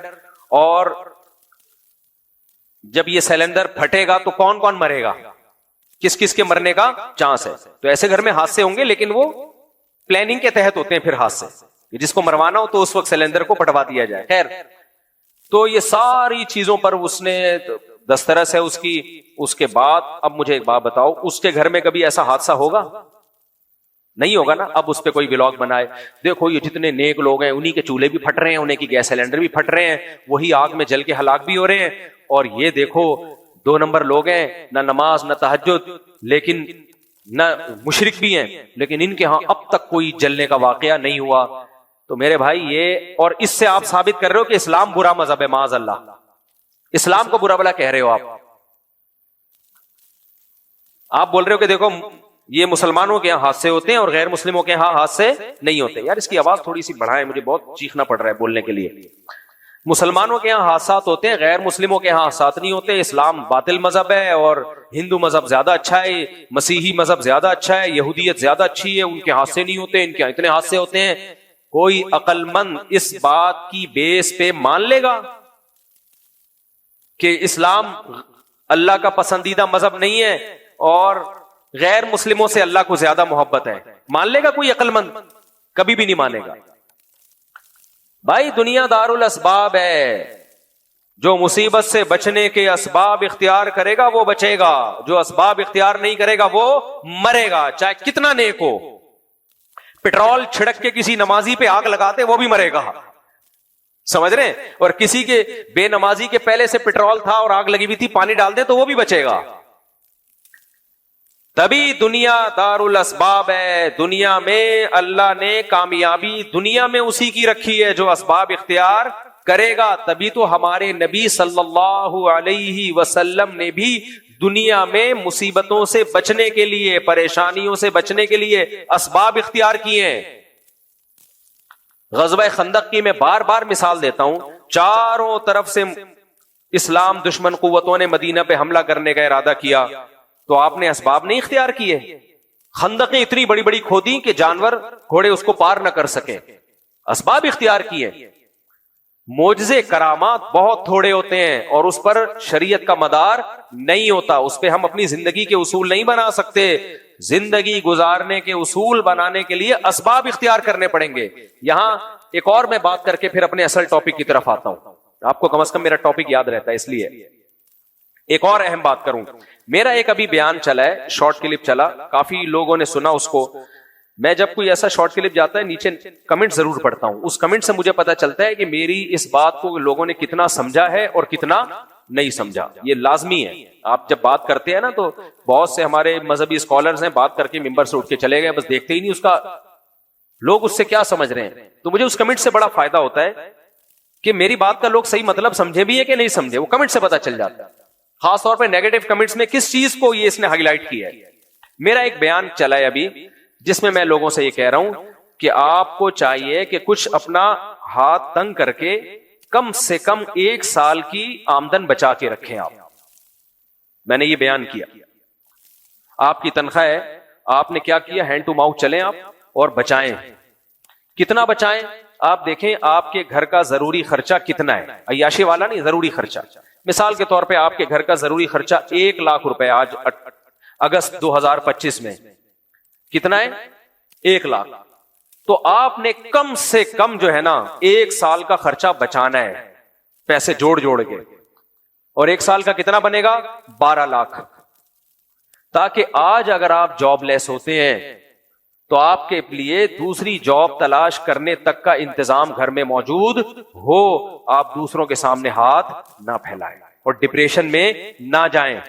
اور جب یہ سلنڈر پھٹے گا تو کون کون مرے گا، کس کے مرنے کا چانس ہے۔ تو ایسے گھر میں حادثے ہوں گے، لیکن وہ پلاننگ کے تحت ہوتے ہیں، پھر حادثے جس کو مروانا ہو تو اس وقت سلنڈر کو پٹوا دیا جائے۔ خیر، تو یہ ساری چیزوں پر اس نے دسترس ہے اس کی۔ اس کے بعد اب مجھے ایک بات بتاؤ، اس کے گھر میں کبھی ایسا حادثہ ہوگا؟ نہیں ہوگا نا۔ اب اس پہ کوئی ولاگ بنائے، دیکھو یہ جتنے نیک لوگ ہیں انہی کے چولہے بھی پھٹ رہے ہیں، انہیں کی گیس سلنڈر بھی پھٹ رہے ہیں، وہی آگ میں جل کے ہلاک بھی ہو رہے ہیں، اور یہ دیکھو 2 نمبر لوگ ہیں، نہ نماز نہ تہجد، لیکن نہ مشرک بھی ہیں، لیکن ان کے ہاں اب تک کوئی جلنے کا واقعہ نہیں ہوا۔ تو میرے بھائی یہ، اور اس سے آپ ثابت کر رہے ہو کہ اسلام برا مذہب ہے، معاذ اللہ، اسلام کو برا بلا کہہ رہے ہو آپ بول رہے ہو کہ دیکھو یہ مسلمانوں کے یہاں حادثے ہوتے ہیں اور غیر مسلموں کے ہاں حادثے نہیں ہوتے۔ یار اس کی آواز تھوڑی سی بڑھائیں، مجھے بہت چیخنا پڑ رہا ہے بولنے کے لیے۔ مسلمانوں کے یہاں حادثات ہوتے ہیں، غیر مسلموں کے یہاں حادثات نہیں ہوتے. اسلام باطل مذہب ہے اور ہندو مذہب زیادہ اچھا ہے، مسیحی مذہب زیادہ اچھا ہے، یہودیت زیادہ اچھی ہے، ان کے حادثے نہیں ہوتے، ان کے اتنے حادثے ہوتے ہیں. کوئی عقل مند اس بات کی بیس پہ مان لے گا کہ اسلام اللہ کا پسندیدہ مذہب نہیں ہے اور غیر مسلموں سے اللہ کو زیادہ محبت ہے؟ مان لے گا کوئی عقل مند؟ کبھی بھی نہیں مانے گا. بھائی دنیا دار الاسباب ہے، جو مصیبت سے بچنے کے اسباب اختیار کرے گا وہ بچے گا، جو اسباب اختیار نہیں کرے گا وہ مرے گا، چاہے کتنا نیک ہو. پٹرول چھڑک کے کسی نمازی پہ آگ لگاتے وہ بھی مرے گا، سمجھ رہے ہیں؟ اور کسی کے بے نمازی کے پہلے سے پٹرول تھا اور آگ لگی ہوئی تھی، پانی ڈال دے تو وہ بھی بچے گا. تبھی دنیا دار الاسباب ہے. دنیا میں اللہ نے کامیابی دنیا میں اسی کی رکھی ہے جو اسباب اختیار کرے گا. تبھی تو ہمارے نبی صلی اللہ علیہ وسلم نے بھی دنیا میں مصیبتوں سے بچنے کے لیے، پریشانیوں سے بچنے کے لیے اسباب اختیار کیے ہیں. غزوہ خندق کی میں بار بار مثال دیتا ہوں. چاروں طرف سے اسلام دشمن قوتوں نے مدینہ پہ حملہ کرنے کا ارادہ کیا تو آپ نے اسباب نہیں اختیار کیے. خندقیں اتنی بڑی بڑی کھودی کہ جانور گھوڑے اس کو پار نہ کر سکے، اسباب اختیار کیے. معجزے کرامات بہت تھوڑے ہوتے ہیں اور اس پر شریعت کا مدار نہیں ہوتا، اس پہ ہم اپنی زندگی کے اصول نہیں بنا سکتے. زندگی گزارنے کے اصول بنانے کے لیے اسباب اختیار کرنے پڑیں گے. یہاں ایک اور میں بات کر کے پھر اپنے اصل ٹاپک کی طرف آتا ہوں. آپ کو کم از کم میرا ٹاپک یاد رہتا ہے، اس لیے ایک اور اہم بات کروں. میرا ایک ابھی بیان چلا ہے، شارٹ کلپ چلا، کافی لوگوں نے سنا اس کو. میں جب کوئی ایسا شارٹ کلپ جاتا ہے نیچے کمنٹ ضرور پڑھتا ہوں. اس کمنٹ سے مجھے پتا چلتا ہے کہ میری اس بات کو لوگوں نے کتنا سمجھا ہے اور کتنا نہیں سمجھا. یہ لازمی ہے. آپ جب بات کرتے ہیں نا تو بہت سے ہمارے مذہبی اسکالرز ہیں، بات کر کے ممبر سے اٹھ کے چلے گئے، بس دیکھتے ہی نہیں اس کا لوگ اس سے کیا سمجھ رہے ہیں. تو مجھے اس کمنٹ سے بڑا فائدہ ہوتا ہے کہ میری بات کا لوگ صحیح مطلب سمجھے بھی ہے کہ نہیں سمجھے، وہ کمنٹ سے پتا چل جاتا ہے. خاص طور پہ نیگیٹو کمنٹس میں کس چیز کو یہ اس نے ہائی لائٹ کیا ہے. میرا ایک بیان چلا ہے ابھی جس میں میں لوگوں سے یہ کہہ رہا ہوں کہ آپ کو چاہیے کہ کچھ اپنا ہاتھ تنگ کر کے کم سے کم 1 سال کی آمدن بچا کے رکھیں. میں نے یہ بیان کیا. آپ کی تنخواہ ہے، آپ نے کیا کیا، ہینڈ ٹو ماؤتھ چلیں آپ اور بچائیں. کتنا بچائیں؟ آپ دیکھیں آپ کے گھر کا ضروری خرچہ کتنا ہے، عیاشی والا نہیں، ضروری خرچہ. مثال کے طور پہ آپ کے گھر کا ضروری خرچہ 1 لاکھ روپے آج اگست 2025 میں کتنا ہے؟ 1 لاکھ. تو آپ نے کم سے کم جو ہے نا 1 سال کا خرچہ بچانا ہے، پیسے جوڑ کے. اور 1 سال کا کتنا بنے گا؟ 12 لاکھ. تاکہ آج اگر آپ جاب لیس ہوتے ہیں تو آپ کے لیے دوسری جاب تلاش کرنے تک کا انتظام گھر میں موجود ہو، آپ دوسروں کے سامنے ہاتھ نہ پھیلائیں اور ڈپریشن میں نہ جائیں.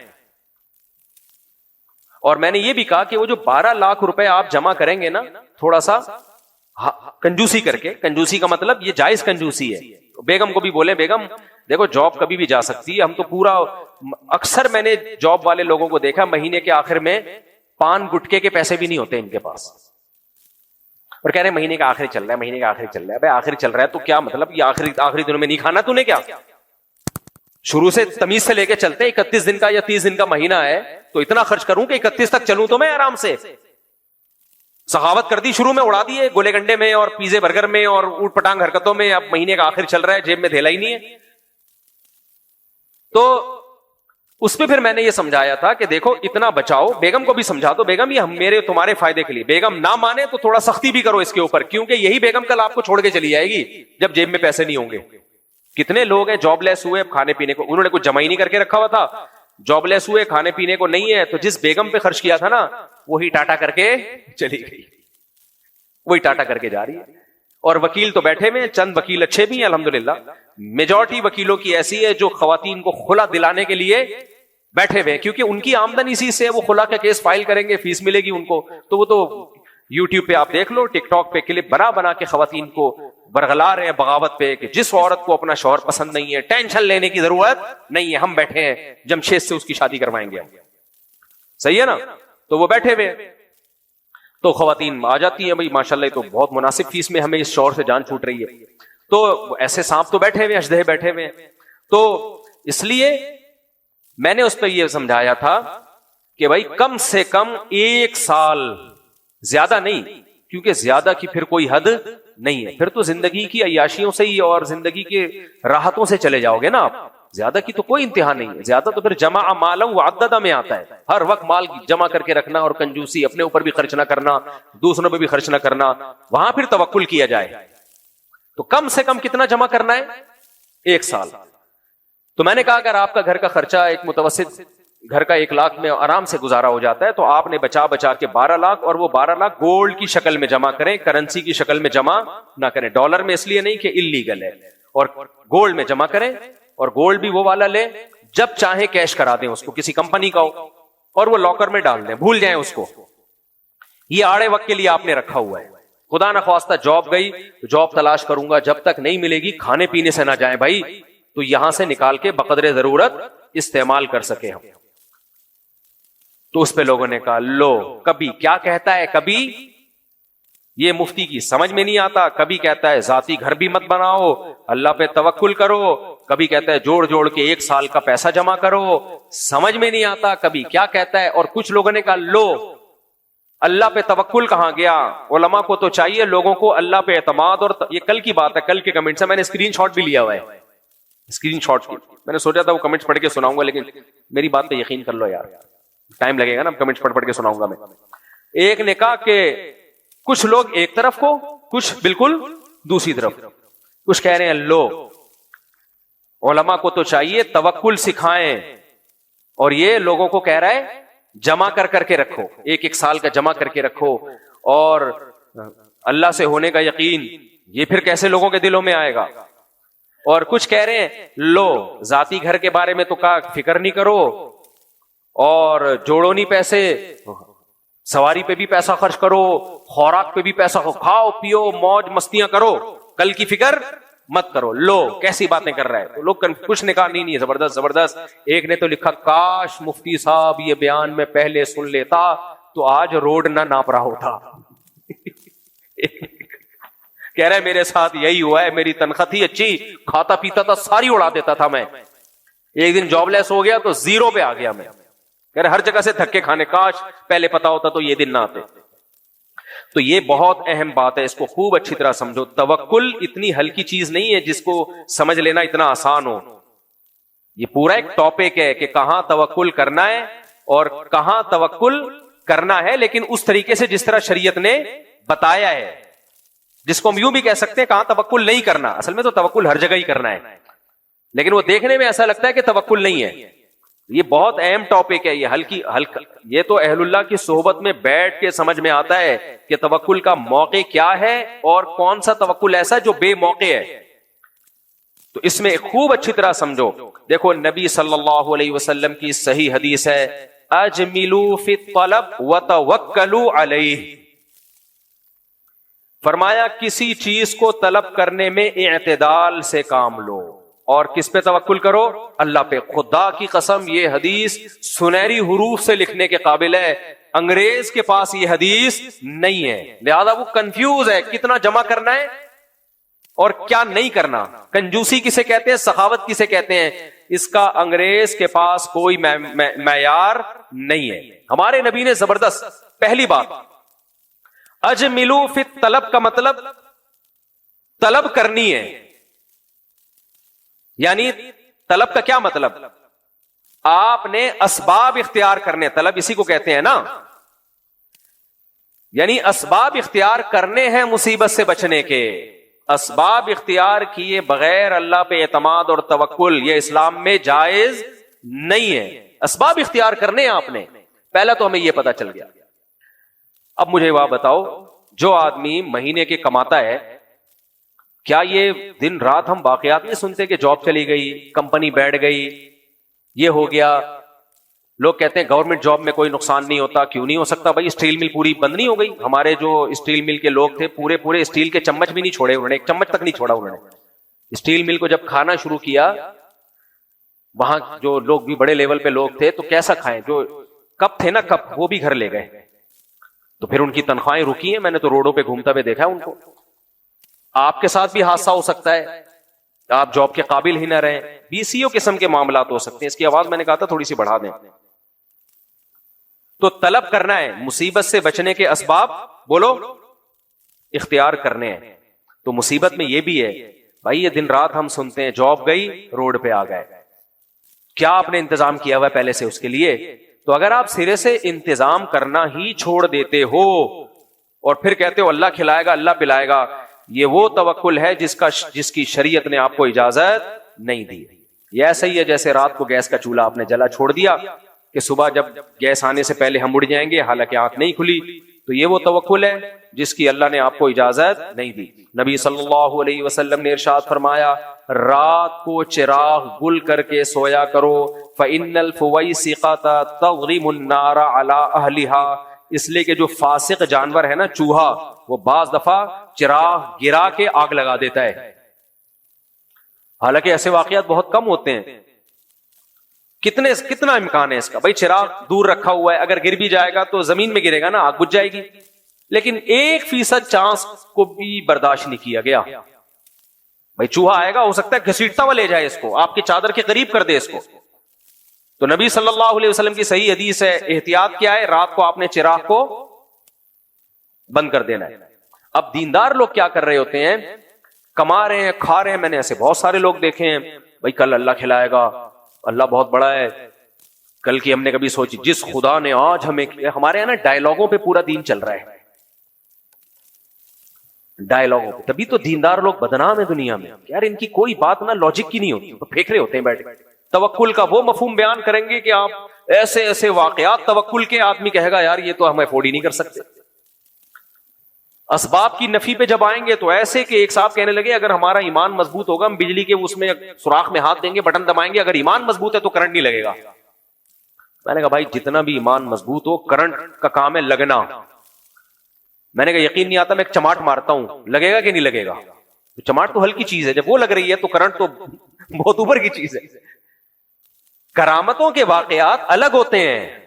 اور میں نے یہ بھی کہا کہ وہ جو 12 لاکھ روپے آپ جمع کریں گے نا تھوڑا سا کنجوسی کر کے، کنجوسی کا مطلب یہ جائز کنجوسی ہے. بیگم کو بھی بولے بیگم دیکھو جاب کبھی بھی جا سکتی ہے، ہم تو پورا اکثر میں نے جاب والے لوگوں کو دیکھا مہینے کے آخر میں پان گٹکے کے پیسے بھی نہیں ہوتے ان کے پاس اور کہہ رہے ہیں مہینے کا آخری چل رہا ہے، مہینے کا آخری چل رہا ہے. بھائی آخری چل رہا ہے تو کیا مطلب یہ آخری دنوں میں نہیں کھانا تو نے کیا؟ شروع سے تمیز سے لے کے چلتے 31 دن کا یا 30 دن کا مہینہ ہے تو اتنا خرچ کروں کہ 31 تک چلوں تو میں آرام سے. سخاوت کر دی شروع میں، اڑا دیے گولے گنڈے میں اور پیزے برگر میں اور اوٹ پٹانگ حرکتوں میں. اب مہینے کا آخر چل رہا ہے، جیب میں دھیلا ہی نہیں ہے. تو اس پہ پھر میں نے یہ سمجھایا تھا کہ دیکھو اتنا بچاؤ. بیگم کو بھی سمجھا دو بیگم یہ میرے تمہارے فائدے کے لیے. بیگم نہ مانے تو تھوڑا سختی بھی کرو اس کے اوپر، کیونکہ یہی بیگم کل آپ کو چھوڑ کے چلی جائے گی جب جیب میں پیسے نہیں ہوں گے. کتنے لوگ ہیں جاب لیس ہوئے کھانے پینے کو انہوں نے کچھ جمع ہی نہیں کر کے رکھا ہوا تھا، جاب لیس ہوئے کھانے پینے کو نہیں ہے، تو جس بیگم پہ خرچ کیا تھا نا وہی ٹاٹا کر کے چلی گئی، وہی ٹاٹا کر کے جا رہی ہے. اور وکیل تو بیٹھے ہوئے، چند وکیل اچھے بھی ہیں الحمدللہ. میجورٹی وکیلوں کی ایسی ہے جو خواتین کو خلا دلانے کے لیے بیٹھے ہوئے، کیونکہ ان کی آمدن اسی سے وہ خلا کا کیس فائل کریں گے، فیس ملے گی ان کو. تو وہ تو یوٹیوب پہ آپ دیکھ لو، ٹک ٹاک پہ کلپ بنا کے خواتین کو برگلا رہے ہیں بغاوت پہ کہ جس عورت کو اپنا شوہر پسند نہیں ہے ٹینشن لینے کی ضرورت نہیں ہے، ہم بیٹھے ہیں جمشید سے اس کی شادی کروائیں گے. صحیح ہے نا؟ تو وہ بیٹھے ہوئے تو خواتین آ جاتی ہیں بھائی ماشاءاللہ تو بہت مناسب فیس میں ہمیں اس شوہر سے جان چھوٹ رہی ہے. تو ایسے سانپ تو بیٹھے ہوئے, اژدہے بیٹھے ہوئے ہیں. تو اس لیے میں نے اس پہ یہ سمجھایا تھا کہ بھائی کم سے کم 1 سال, زیادہ نہیں, کیونکہ زیادہ کی پھر کوئی حد نہیں ہے, پھر تو زندگی کی عیاشیوں سے ہی اور زندگی کے راحتوں سے چلے جاؤ گے نا آپ. زیادہ کی تو کوئی انتہا نہیں ہے, زیادہ تو پھر جمع مالا وعددہ میں آتا ہے, ہر وقت مال جمع کر کے رکھنا اور کنجوسی, اپنے اوپر بھی خرچ نہ کرنا, دوسروں پہ بھی خرچ نہ کرنا, وہاں پھر توکل کیا جائے. تو کم سے کم کتنا جمع کرنا ہے؟ 1 سال. تو میں نے کہا اگر آپ کا گھر کا خرچہ ایک متوسط گھر کا 1 لاکھ میں آرام سے گزارا ہو جاتا ہے, تو آپ نے بچا بچا کے 12 لاکھ, اور وہ 12 لاکھ گولڈ کی شکل میں جمع کریں, کرنسی کی شکل میں جمع نہ کریں. ڈالر میں اس لیے نہیں کہ اللیگل ہے, اور گولڈ میں جمع کریں, اور گولڈ بھی وہ والا لیں جب چاہیں کیش کرا دیں اس کو, کسی کمپنی کا ہو, اور وہ لاکر میں ڈال دیں, بھول جائیں اس کو. یہ آڑے وقت کے لیے آپ نے رکھا ہوا ہے. خدا نخواستہ جاب گئی, جاب تلاش کروں گا, جب تک نہیں ملے گی کھانے پینے سے نہ جائیں بھائی, تو یہاں سے نکال کے بقدر ضرورت استعمال کر سکے ہم. تو اس پہ لوگوں نے کہا لو, کبھی کیا کہتا ہے, کبھی یہ مفتی کی سمجھ میں نہیں آتا, کبھی کہتا ہے ذاتی گھر بھی مت بناؤ, اللہ پہ توکل کرو, کبھی کہتا ہے جوڑ جوڑ کے 1 سال کا پیسہ جمع کرو, سمجھ میں نہیں آتا کبھی کیا کہتا ہے. اور کچھ لوگوں نے کہا لو, اللہ پہ توکل کہاں گیا, علماء کو تو چاہیے لوگوں کو اللہ پہ اعتماد. اور یہ کل کی بات ہے, کل کے کمنٹ سے میں نے اسکرین شاٹ بھی لیا ہوا ہے, اسکرین شاٹ کی. میں نے سوچا تھا وہ کمنٹس پڑھ کے سناؤں گا, لیکن میری بات پہ یقین کر لو یار, ٹائم لگے گا نا, کمنٹس پڑھ کے سناؤں گا میں. ایک نے کہا کہ کچھ لوگ ایک طرف کو, کچھ بالکل دوسری طرف. کچھ کہہ رہے ہیں لو, علماء کو تو چاہیے توکل سکھائیں, اور یہ لوگوں کو کہہ رہا ہے جمع کر کے رکھو, 1 سال کا جمع کر کے رکھو, اور اللہ سے ہونے کا یقین یہ پھر کیسے لوگوں کے دلوں میں آئے گا. اور کچھ کہہ رہے ہیں لو, ذاتی گھر کے بارے میں تو کا فکر نہیں کرو, اور جوڑو نہیں پیسے, سواری پہ بھی پیسہ خرچ کرو, خوراک پہ بھی پیسہ, کھاؤ پیو موج مستیاں کرو, کل کی فکر مت کرو. لو, کیسی باتیں کر رہا ہے. تو لوگ کچھ نے کہا نہیں, زبردست زبردست. ایک نے تو لکھا کاش مفتی صاحب یہ بیان میں پہلے سن لیتا تو آج روڈ نہ ناپ رہا ہوتا. کہہ رہے میرے ساتھ یہی ہوا ہے, میری تنخواہ تھی اچھی, کھاتا پیتا تھا, ساری اڑا دیتا تھا میں, ایک دن جاب لیس ہو گیا تو 0 پہ آ گیا میں. کہہ رہے ہر جگہ سے دھکے کھانے, کاش پہلے پتا ہوتا تو یہ دن نہ آتے. تو یہ بہت اہم بات ہے, اس کو خوب اچھی طرح سمجھو. توکل اتنی ہلکی چیز نہیں ہے جس کو سمجھ لینا اتنا آسان ہو. یہ پورا ایک ٹاپک ہے کہ کہاں توکل کرنا ہے اور کہاں توکل کرنا ہے, لیکن اس طریقے سے جس طرح شریعت نے بتایا ہے, جس کو ہم یوں بھی کہہ سکتے ہیں کہاں توکل نہیں کرنا. اصل میں تو توکل ہر جگہ ہی کرنا ہے, لیکن وہ دیکھنے میں ایسا لگتا ہے کہ توکل نہیں ہے. یہ بہت اہم ٹاپک ہے, یہ ہلکا, یہ تو اہل اللہ کی صحبت میں بیٹھ کے سمجھ میں آتا ہے کہ توکل کا موقع کیا ہے اور کون سا توکل ایسا جو بے موقع ہے. تو اس میں خوب اچھی طرح سمجھو. دیکھو نبی صلی اللہ علیہ وسلم کی صحیح حدیث ہے, اجملوا فی الطلب وتوکلوا علیہ. فرمایا کسی چیز کو طلب کرنے میں اعتدال سے کام لو, اور کس پہ توکل کرو؟ اللہ پہ. خدا کی قسم یہ حدیث سنہری حروف سے لکھنے کے قابل ہے, انگریز کے پاس یہ حدیث نہیں ہے, لہذا وہ کنفیوز ہے کتنا جمع کرنا ہے اور کیا نہیں کرنا. کنجوسی کسے کہتے ہیں, سخاوت کسے کہتے ہیں, اس کا انگریز کے پاس کوئی معیار نہیں ہے. ہمارے نبی نے زبردست, پہلی بات اجملوا فی الطلب کا مطلب طلب کرنی ہے. یعنی طلب کا کیا مطلب؟ آپ نے اسباب اختیار کرنے, طلب اسی کو کہتے ہیں نا, یعنی اسباب اختیار کرنے ہیں مصیبت سے بچنے کے. اسباب اختیار کیے بغیر اللہ پہ اعتماد اور توکل یہ اسلام میں جائز نہیں ہے. اسباب اختیار کرنے آپ نے, پہلا تو ہمیں یہ پتا چل گیا. اب مجھے وہ بتاؤ, جو آدمی مہینے کے کماتا ہے, کیا یہ دن رات ہم واقعات نہیں سنتے کہ جاب چلی گئی, کمپنی بیٹھ گئی, یہ ہو گیا. لوگ کہتے ہیں گورنمنٹ جاب میں کوئی نقصان نہیں ہوتا. کیوں نہیں ہو سکتا بھائی, اسٹیل مل پوری بند نہیں ہو گئی. ہمارے جو اسٹیل مل کے لوگ تھے پورے اسٹیل کے چمچ بھی نہیں چھوڑے انہوں نے, ایک چمچ تک نہیں چھوڑا انہوں نے. اسٹیل مل کو جب کھانا شروع کیا, وہاں جو لوگ بھی بڑے لیول پہ لوگ تھے تو کیسا کھائیں, جو کپ تھے نا کپ وہ بھی گھر لے گئے. تو پھر ان کی تنخواہیں رکی ہیں, میں نے تو روڈوں پہ گھومتا ہوئے دیکھا ان کو. آپ کے ساتھ بھی حادثہ ہو سکتا ہے, آپ جاب کے قابل ہی نہ رہیں, BCO قسم کے معاملات ہو سکتے ہیں. اس کی آواز میں نے کہا تھا تھوڑی سی بڑھا دیں. تو طلب کرنا ہے, مصیبت سے بچنے کے اسباب بولو اختیار کرنے ہیں. تو مصیبت میں یہ بھی ہے بھائی, یہ دن رات ہم سنتے ہیں جاب گئی روڈ پہ آ گئے, کیا آپ نے انتظام کیا ہوا ہے پہلے سے اس کے لیے؟ تو اگر آپ سرے سے انتظام کرنا ہی چھوڑ دیتے ہو اور پھر کہتے ہو اللہ کھلائے گا اللہ پلائے گا, یہ وہ توکل ہے جس کی شریعت نے آپ کو اجازت نہیں دی. یہ ایسا ہی ہے جیسے رات کو گیس کا چولہا آپ نے جلا چھوڑ دیا کہ صبح جب گیس آنے سے پہلے ہم اڑ جائیں گے, حالانکہ آنکھ نہیں کھلی. تو یہ وہ توکل ہے جس کی اللہ نے آپ کو اجازت نہیں دی. نبی صلی اللہ علیہ وسلم نے ارشاد فرمایا, رات کو چراغ گل کر کے سویا کرو, فَإِنَّ الْفُوَيْسِقَةَ تَضْرِمُ النَّارَ عَلَىٰ أَهْلِهَا, اس لیے کہ جو فاسق جانور ہے نا چوہا, وہ بعض دفعہ چراغ گرا کے آگ لگا دیتا ہے. حالانکہ ایسے واقعات بہت کم ہوتے ہیں. کتنا امکان ہے اس کا؟ بھائی چراغ دور رکھا ہوا ہے, اگر گر بھی جائے گا تو زمین میں گرے گا نا, آگ بجھ جائے گی. لیکن 1% چانس کو بھی برداشت نہیں کیا گیا. بھائی چوہا آئے گا, ہو سکتا ہے گھسیٹتا ہوا لے جائے اس کو, آپ کی چادر کے قریب کر دے اس کو. تو نبی صلی اللہ علیہ وسلم کی صحیح حدیث ہے, احتیاط کیا ہے, رات کو آپ نے چراغ کو بند کر دینا ہے. اب دیندار لوگ کیا کر رہے ہوتے ہیں, کما رہے ہیں کھا رہے ہیں. میں نے ایسے بہت سارے لوگ دیکھے ہیں, بھائی کل اللہ کھلائے گا, اللہ بہت بڑا ہے. کل کی ہم نے کبھی سوچی, جس خدا نے آج ہمیں, ہمارے یہاں نا ڈائلاگوں پہ پورا دین چل رہا ہے, ڈائلاگوں پہ. تبھی تو دیندار لوگ بدنام ہے دنیا میں. یار ان کی کوئی بات نہ لاجک کی نہیں ہوتی, پھینک رہے ہوتے ہیں بیٹھ. توکل کا وہ مفہوم بیان کریں گے کہ آپ ایسے ایسے واقعات توکل کے, آدمی کہے گا یار یہ تو ہم افورڈ ہی نہیں کر سکتے. اسباب کی نفی پہ جب آئیں گے تو ایسے کہ ایک صاحب کہنے لگے, اگر ہمارا ایمان مضبوط ہوگا ہم بجلی کے اس میں سوراخ میں ہاتھ دیں گے, بٹن دبائیں گے, اگر ایمان مضبوط ہے تو کرنٹ نہیں لگے گا. میں نے کہا بھائی جتنا بھی ایمان مضبوط ہو, کرنٹ کا کام ہے لگنا. میں نے کہا یقین نہیں آتا, میں ایک چماٹ مارتا ہوں, لگے گا کہ نہیں لگے گا؟ چماٹ تو ہلکی چیز ہے, جب وہ لگ رہی ہے تو کرنٹ تو بہت اوپر کی چیز ہے. کرامتوں کے واقعات الگ ہوتے ہیں,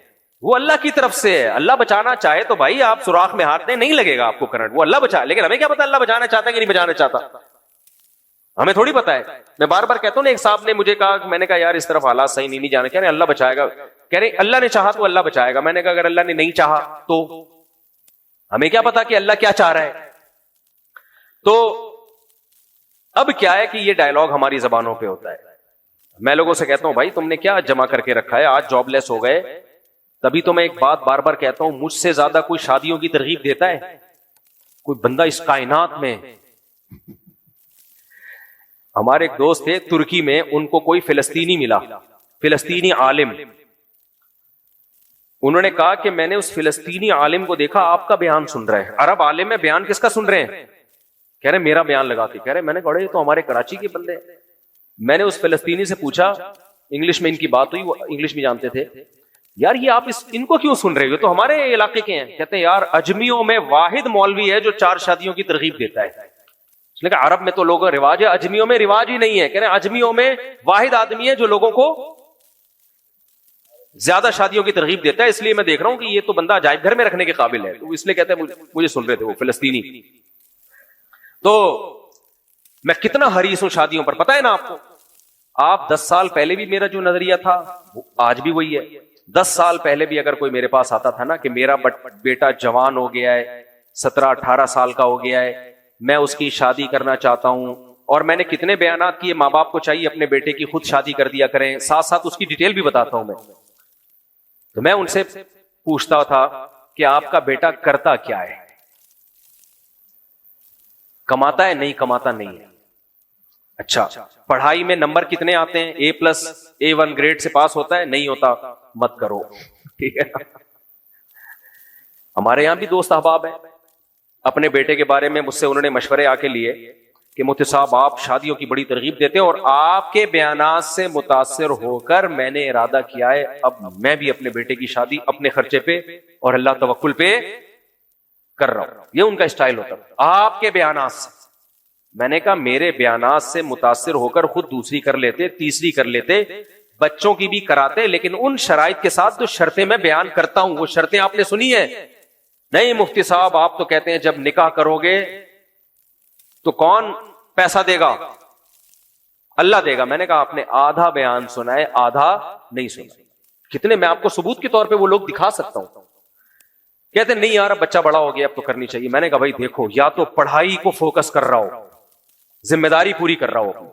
وہ اللہ کی طرف سے ہے. اللہ بچانا چاہے تو بھائی آپ سوراخ میں ہاتھ دیں, نہیں لگے گا آپ کو کرنٹ, وہ اللہ بچا. لیکن ہمیں کیا پتا اللہ بچانا چاہتا ہے کہ نہیں بچانا چاہتا, ہمیں تھوڑی پتا ہے. میں بار بار کہتا ہوں نا, ایک صاحب نے مجھے کہا, میں نے کہا یار اس طرف حالات صحیح نہیں جانا, کہہ رہے اللہ بچائے گا, کہہ رہے اللہ نے چاہا تو اللہ بچائے گا. میں نے کہا اگر اللہ نے نہیں چاہا تو ہمیں کیا پتا کہ اللہ کیا چاہ رہا ہے. تو اب کیا ہے کہ یہ ڈائلاگ ہماری زبانوں پہ ہوتا ہے. میں لوگوں سے کہتا ہوں بھائی تم نے کیا جمع کر کے رکھا ہے, آج جاب لیس ہو گئے. تبھی تو میں ایک بات بار بار کہتا ہوں, مجھ سے زیادہ کوئی شادیوں کی ترغیب دیتا ہے کوئی بندہ اس کائنات میں؟ ہمارے ایک دوست تھے ترکی میں, ان کو کوئی فلسطینی ملا, فلسطینی عالم. انہوں نے کہا کہ میں نے اس فلسطینی عالم کو دیکھا آپ کا بیان سن رہے ہیں. عرب عالم ہے, بیان کس کا سن رہے ہیں؟ کہہ رہے میرا بیان لگا کے. کہہ رہے میں نے کہا یہ تو ہمارے کراچی کے بندے. میں نے اس فلسطینی سے پوچھا, انگلش میں ان کی بات ہوئی, وہ انگلش میں جانتے تھے, یار یہ آپ ان کو کیوں سن رہے ہو, تو ہمارے علاقے کے ہیں. کہتے ہیں یار اجمیوں میں واحد مولوی ہے جو 4 شادیوں کی ترغیب دیتا ہے. اس نے کہا عرب میں تو لوگوں رواج ہے, اجمیوں میں رواج ہی نہیں ہے. کہہ رہے اجمیوں میں واحد آدمی ہے جو لوگوں کو زیادہ شادیوں کی ترغیب دیتا ہے, اس لیے میں دیکھ رہا ہوں کہ یہ تو بندہ عجائب گھر میں رکھنے کے قابل ہے. تو اس لیے کہتے ہیں مجھے سن رہے تھے وہ فلسطینی. تو میں کتنا حریص ہوں شادیوں پر, پتہ ہے نا آپ کو. آپ 10 سال پہلے بھی میرا جو نظریہ تھا آج بھی وہی ہے. 10 سال پہلے بھی اگر کوئی میرے پاس آتا تھا نا کہ میرا بیٹا جوان ہو گیا ہے, 17-18 سال کا ہو گیا ہے, میں اس کی شادی کرنا چاہتا ہوں, اور میں نے کتنے بیانات کیے, ماں باپ کو چاہیے اپنے بیٹے کی خود شادی کر دیا کریں, ساتھ ساتھ اس کی ڈیٹیل بھی بتاتا ہوں میں. تو میں ان سے پوچھتا تھا کہ آپ کا بیٹا کرتا کیا ہے, کماتا ہے نہیں کماتا نہیں ہے, اچھا پڑھائی میں نمبر کتنے آتے ہیں, A+, A1 گریڈ سے پاس ہوتا ہے, نہیں ہوتا مت کرو. ٹھیک ہے, ہمارے یہاں بھی دوست احباب ہیں, اپنے بیٹے کے بارے میں مجھ سے انہوں نے مشورے آ کے لیے کہ مفتی صاحب آپ شادیوں کی بڑی ترغیب دیتے ہیں, اور آپ کے بیانات سے متاثر ہو کر میں نے ارادہ کیا ہے اب میں بھی اپنے بیٹے کی شادی اپنے خرچے پہ اور اللہ توکل پہ کر رہا ہوں. یہ ان کا اسٹائل ہوتا ہے, آپ کے بیانات سے. میں نے کہا میرے بیانات سے متاثر ہو کر خود دوسری کر لیتے, تیسری کر لیتے, بچوں کی بھی کراتے, لیکن ان شرائط کے ساتھ جو شرطیں میں بیان کرتا ہوں وہ شرطیں آپ نے سنی ہے. نہیں مفتی صاحب آپ تو کہتے ہیں جب نکاح کرو گے تو کون پیسہ دے گا؟ اللہ دے گا. میں نے کہا آپ نے آدھا بیان سنا ہے, آدھا نہیں سنا. کتنے میں آپ کو ثبوت کے طور پہ وہ لوگ دکھا سکتا ہوں. کہتے نہیں یار اب بچہ بڑا ہو گیا اب تو کرنی چاہیے. میں نے کہا بھائی دیکھو, یا تو پڑھائی کو فوکس کر رہا ہو, ذمہ داری پوری کر رہا ہو,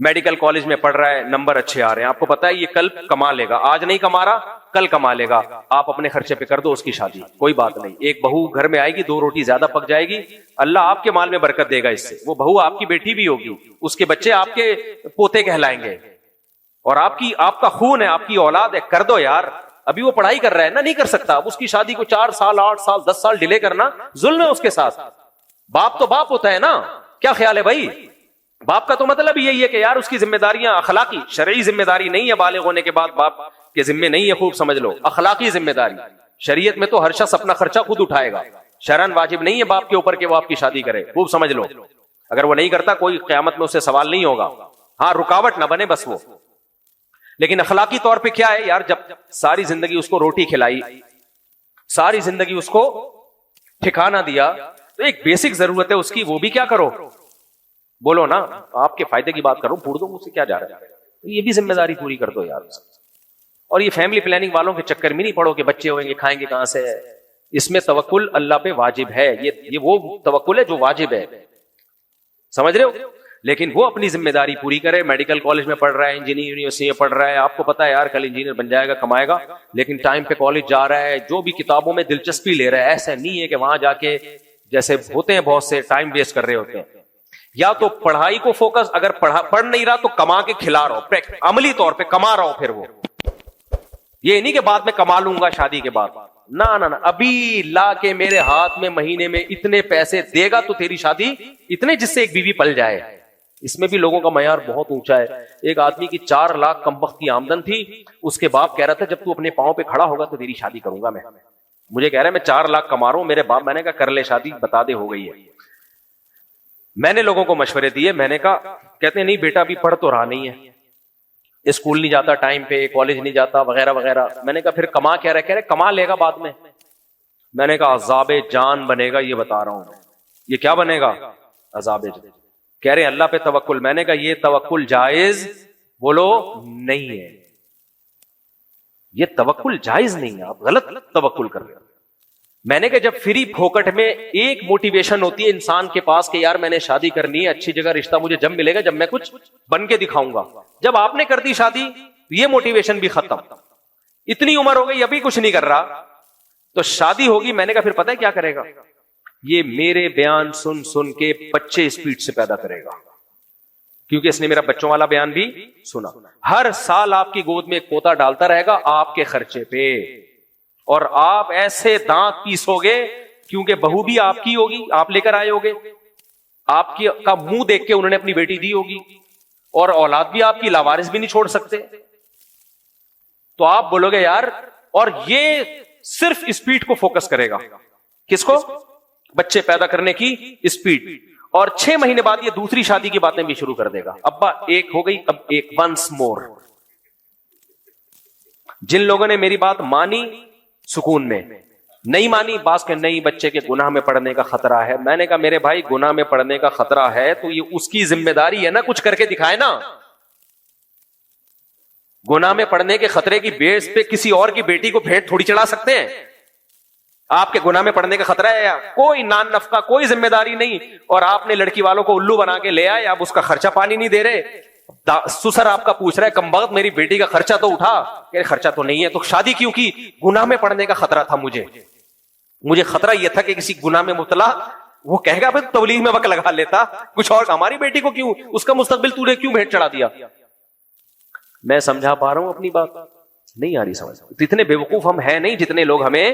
میڈیکل کالج میں پڑھ رہا ہے, نمبر اچھے آ رہے ہیں, آپ کو پتا ہے یہ کل کما لے گا, آج نہیں کما رہا کل کما لے گا, آپ اپنے خرچے پہ کر دو اس کی شادی, کوئی بات نہیں. ایک بہو گھر میں آئے گی, 2 روٹی زیادہ پک جائے گی, اللہ آپ کے مال میں برکت دے گا اس سے. وہ بہو آپ کی بیٹی بھی ہوگی, اس کے بچے آپ کے پوتے کہلائیں گے, اور آپ کا خون ہے, آپ کی اولاد ہے. کر دو یار, ابھی وہ پڑھائی کر رہا ہے نا, نہیں کر سکتا. اب اس کی شادی کو 4 سال 8 سال 10 سال ڈیلے کرنا ظلم ہے اس کے ساتھ. باپ تو باپ ہوتا ہے نا, کیا خیال ہے بھائی؟ باپ کا تو مطلب یہی ہے کہ یار اس کی ذمہ داریاں اخلاقی شرعی ذمہ داری نہیں ہے, بالغ ہونے کے بعد باپ کے ذمہ نہیں ہے, خوب سمجھ لو, اخلاقی ذمہ داری. شریعت میں تو ہر شخص اپنا خرچہ خود اٹھائے گا, شرعاً واجب نہیں ہے باپ کے اوپر کہ وہ آپ کی شادی کرے, خوب سمجھ لو. اگر وہ نہیں کرتا کوئی قیامت میں اس سے سوال نہیں ہوگا, ہاں رکاوٹ نہ بنے بس وہ. لیکن اخلاقی طور پہ کیا ہے یار, جب ساری زندگی اس کو روٹی کھلائی, ساری زندگی اس کو ٹھکانہ دیا, تو ایک بیسک ضرورت ہے اس کی, وہ بھی کیا کرو, بولو نا, آپ کے فائدے کی بات کرو, پھوڑ دو مجھ سے کیا جا رہا ہے, یہ بھی ذمہ داری پوری کر دو یار. اور یہ فیملی پلاننگ والوں کے چکر میں نہیں پڑو کہ بچے ہوئیں گے کھائیں گے کہاں سے. اس میں توکل اللہ پہ واجب ہے, یہ وہ توکل ہے جو واجب ہے, سمجھ رہے ہو. لیکن وہ اپنی ذمہ داری پوری کرے. میڈیکل کالج میں پڑھ رہا ہے, انجینئر یونیورسٹی میں پڑھ رہا ہے, آپ کو پتا ہے یار کل انجینئر بن جائے گا, کمائے گا, لیکن ٹائم پہ کالج جا رہا ہے, جو بھی کتابوں میں دلچسپی لے رہا ہے. ایسا نہیں ہے کہ وہاں جا کے جیسے ہوتے ہیں بہت سے ٹائم ویسٹ کر رہے ہوتے ہیں. یا تو پڑھائی کو فوکس, اگر پڑھ نہیں رہا تو کما کے کھلا رہا ہو, عملی طور پہ کما رہا ہو. پھر وہ یہ نہیں کہ بعد میں کما لوں گا شادی کے بعد, نہ ابھی لا کے میرے ہاتھ میں مہینے میں اتنے پیسے دے گا تو تیری شادی, اتنے جس سے ایک بیوی پل جائے. اس میں بھی لوگوں کا معیار بہت اونچا ہے. ایک آدمی کی 4 لاکھ کم وقت کی آمدن تھی, اس کے باپ کہہ رہا تھا جب تو اپنے پاؤں پہ کھڑا ہوگا تو تیری شادی کروں گا میں. مجھے کہہ رہا ہے میں 4 لاکھ کما رہا ہوں, میرے باپ, میں نے کہا کر لے شادی, بتا دے ہو گئی ہے. میں نے لوگوں کو مشورے دیے, میں نے کہا, کہتے ہیں نہیں بیٹا ابھی پڑھ تو رہا نہیں ہے, اسکول نہیں جاتا ٹائم پہ, کالج نہیں جاتا وغیرہ وغیرہ. میں نے کہا پھر کما کیا رہے؟ کہہ رہے کما لے گا بعد میں. میں نے کہا عذاب جان بنے گا, یہ بتا رہا ہوں. یہ کیا بنے گا؟ عذاب جان. کہہ رہے اللہ پہ توکل. میں نے کہا یہ توکل جائز, بولو نہیں ہے, یہ توکل جائز نہیں ہے, آپ غلط توکل کر رہے ہیں. میں نے کہا جب فری پھوکٹ میں ایک موٹیویشن ہوتی ہے انسان کے پاس کہ یار میں نے شادی کرنی ہے, اچھی جگہ رشتہ مجھے جب ملے گا جب میں کچھ بن کے دکھاؤں گا. جب آپ نے کر دی شادی, یہ موٹیویشن بھی ختم. اتنی عمر ہو گئی ابھی کچھ نہیں کر رہا, تو شادی ہوگی. میں نے کہا پھر پتہ ہے کیا کرے گا, یہ میرے بیان سن سن کے بچے اسپیڈ سے پیدا کرے گا, کیونکہ اس نے میرا بچوں والا بیان بھی سنا. ہر سال آپ کی گود میں ایک پوتا ڈالتا رہے گا آپ کے خرچے پہ, اور آپ ایسے دانت پیسو گے, کیونکہ بہو بھی آپ کی ہوگی, آپ لے کر آئے ہوگے, آپ کی کا منہ دیکھ کے انہوں نے اپنی بیٹی دی ہوگی, اور اولاد بھی آپ کی لاوارث بھی نہیں چھوڑ سکتے. تو آپ بولو گے یار, اور یہ صرف اسپیڈ کو فوکس کرے گا. کس کو؟ بچے پیدا کرنے کی اسپیڈ. اور 6 مہینے بعد یہ دوسری شادی کی باتیں بھی شروع کر دے گا. ابا ایک ہو گئی, اب ایک, ونس مور. جن لوگوں نے میری بات مانی سکون میں, نہیں مانی باس کے نہیں, بچے کے گناہ میں پڑنے کا خطرہ ہے. میں نے کہا میرے بھائی گناہ میں پڑنے کا خطرہ ہے تو یہ اس کی ذمہ داری ہے نا, کچھ کر کے دکھائے نا. گناہ میں پڑنے کے خطرے کی بیس پہ کسی اور کی بیٹی کو بھیٹ تھوڑی چڑھا سکتے ہیں. آپ کے گناہ میں پڑنے کا خطرہ ہے, کوئی نان نفقہ, کوئی ذمہ داری نہیں, اور آپ نے لڑکی والوں کو الو بنا کے لے آئے, آپ اس کا خرچہ پانی نہیں دے رہے. سسر آپ کا پوچھ رہا ہے کم بخت میری بیٹی کا خرچہ تو اٹھا, کہ خرچہ تو نہیں ہے, تو شادی کیوں کی؟ گناہ میں پڑنے کا خطرہ تھا مجھے خطرہ یہ تھا کہ کسی گناہ میں مبتلا, وہ کہے گا پھر تبلیغ میں وقت لگا لیتا کچھ اور, ہماری بیٹی کو کیوں, اس کا مستقبل تو نے کیوں بھیٹ چڑھا دیا. میں سمجھا پا رہا ہوں اپنی بات؟ نہیں آ رہی سمجھ. اتنے بیوقوف ہم ہیں نہیں جتنے لوگ ہمیں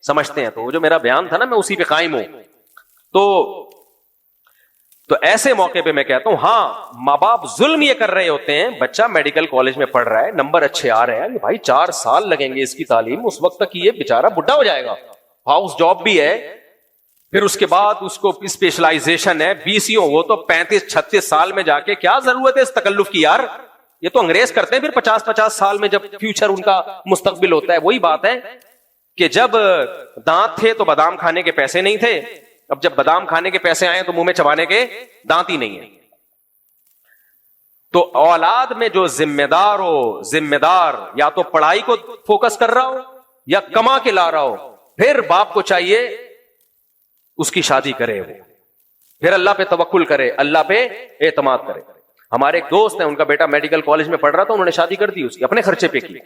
سمجھتے ہیں. تو وہ جو میرا بیان تھا نا, میں اسی پہ قائم ہوں. تو ایسے موقع پہ میں کہتا ہوں, ہاں ماں باپ ظلم یہ کر رہے ہوتے ہیں, بچہ میڈیکل کالج میں پڑھ رہا ہے, نمبر اچھے آ رہے ہیں, بھائی 4 سال لگیں گے اس کی تعلیم, اس وقت تک یہ بیچارہ بڈھا ہو جائے گا, ہاؤس جاب بھی ہے, پھر اس کے بعد اس کو اسپیشلائزیشن ہے, BCO, وہ تو 35-36 سال میں جا کے کیا ضرورت ہے اس تکلف کی یار. یہ تو انگریز کرتے ہیں پھر 50-50 سال میں, جب فیوچر ان کا مستقبل ہوتا ہے. وہی بات ہے کہ جب دانت تھے تو بادام کھانے کے پیسے نہیں تھے, اب جب بادام کھانے کے پیسے آئے تو منہ میں چبانے کے دانت ہی نہیں ہے. تو اولاد میں جو ذمہ دار ہو، ذمہ دار یا تو پڑھائی کو فوکس کر رہا ہو یا کما کے لا رہا ہو، پھر باپ کو چاہیے اس کی شادی کرے، وہ پھر اللہ پہ توکل کرے، اللہ پہ اعتماد کرے. ہمارے ایک دوست ہیں، ان کا بیٹا میڈیکل کالج میں پڑھ رہا تھا، انہوں نے شادی کر دی، اس کی اپنے خرچے پہ کی.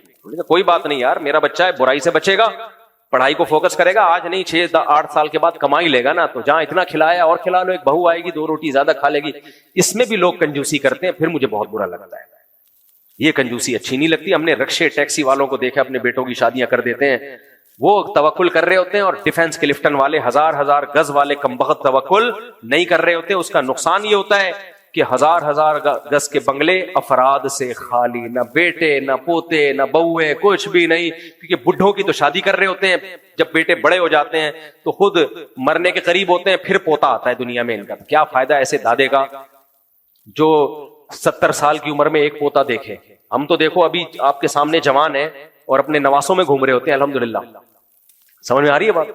کوئی بات نہیں یار، میرا بچہ ہے، برائی سے بچے گا، پڑھائی کو فوکس کرے گا، آج نہیں 6-8 سال کے بعد کما ہی لے گا نا. تو جہاں اتنا کھلایا اور کھلا لو، ایک بہو آئے گی 2 روٹی زیادہ کھا لے گی. اس میں بھی لوگ کنجوسی کرتے ہیں، پھر مجھے بہت برا لگتا ہے. یہ کنجوسی اچھی نہیں لگتی. ہم نے رکشے ٹیکسی والوں کو دیکھا اپنے بیٹوں کی شادیاں کر دیتے ہیں، وہ توکل کر رہے ہوتے ہیں، اور ڈیفنس کے لفٹن والے 1000 گز والے کمبخت توکل نہیں کر رہے ہوتے. اس کا نقصان یہ ہوتا ہے کہ 1000 گز کے بنگلے افراد سے خالی، نہ بیٹے نہ پوتے نہ بہویں، کچھ بھی نہیں. کیونکہ بڈھوں کی تو شادی کر رہے ہوتے ہیں، جب بیٹے بڑے ہو جاتے ہیں تو خود مرنے کے قریب ہوتے ہیں، پھر پوتا آتا ہے دنیا میں. ان کا کیا فائدہ ایسے دادے کا جو 70 سال کی عمر میں ایک پوتا دیکھے. ہم تو دیکھو ابھی آپ کے سامنے جوان ہیں اور اپنے نواسوں میں گھوم رہے ہوتے ہیں. الحمدللہ، سمجھ میں آ رہی ہے بات؟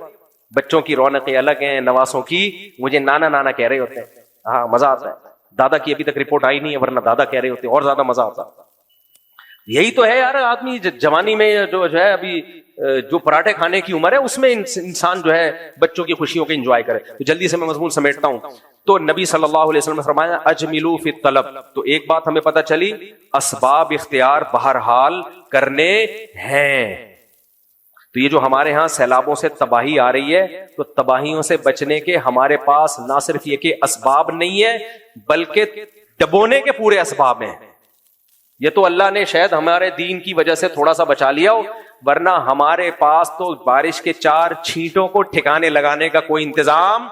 بچوں کی رونقیں الگ ہیں، نواسوں کی مجھے نانا نانا کہہ رہے ہوتے ہیں. ہاں مزہ آتا ہے. دادا کی ابھی تک رپورٹ آئی نہیں ہے، ورنہ دادا کہہ رہے ہوتے اور زیادہ مزہ آتا. یہی تو ہے یار، آدمی جوانی میں جو ہے ابھی جو پراٹھے کھانے کی عمر ہے، اس میں انسان جو ہے بچوں کی خوشیوں کو انجوائے کرے. تو جلدی سے میں مضمون سمیٹتا ہوں. تو نبی صلی اللہ علیہ وسلم نے فرمایا اجملوا فی الطلب. تو ایک بات ہمیں پتہ چلی، اسباب اختیار بہرحال کرنے ہیں. تو یہ جو ہمارے ہاں سیلابوں سے تباہی آ رہی ہے، تو تباہیوں سے بچنے کے ہمارے پاس نہ صرف یہ کہ اسباب نہیں ہے، بلکہ ڈبونے کے پورے اسباب ہیں. یہ تو اللہ نے شاید ہمارے دین کی وجہ سے تھوڑا سا بچا لیا ہو، ورنہ ہمارے پاس تو بارش کے 4 چھینٹوں کو ٹھکانے لگانے کا کوئی انتظام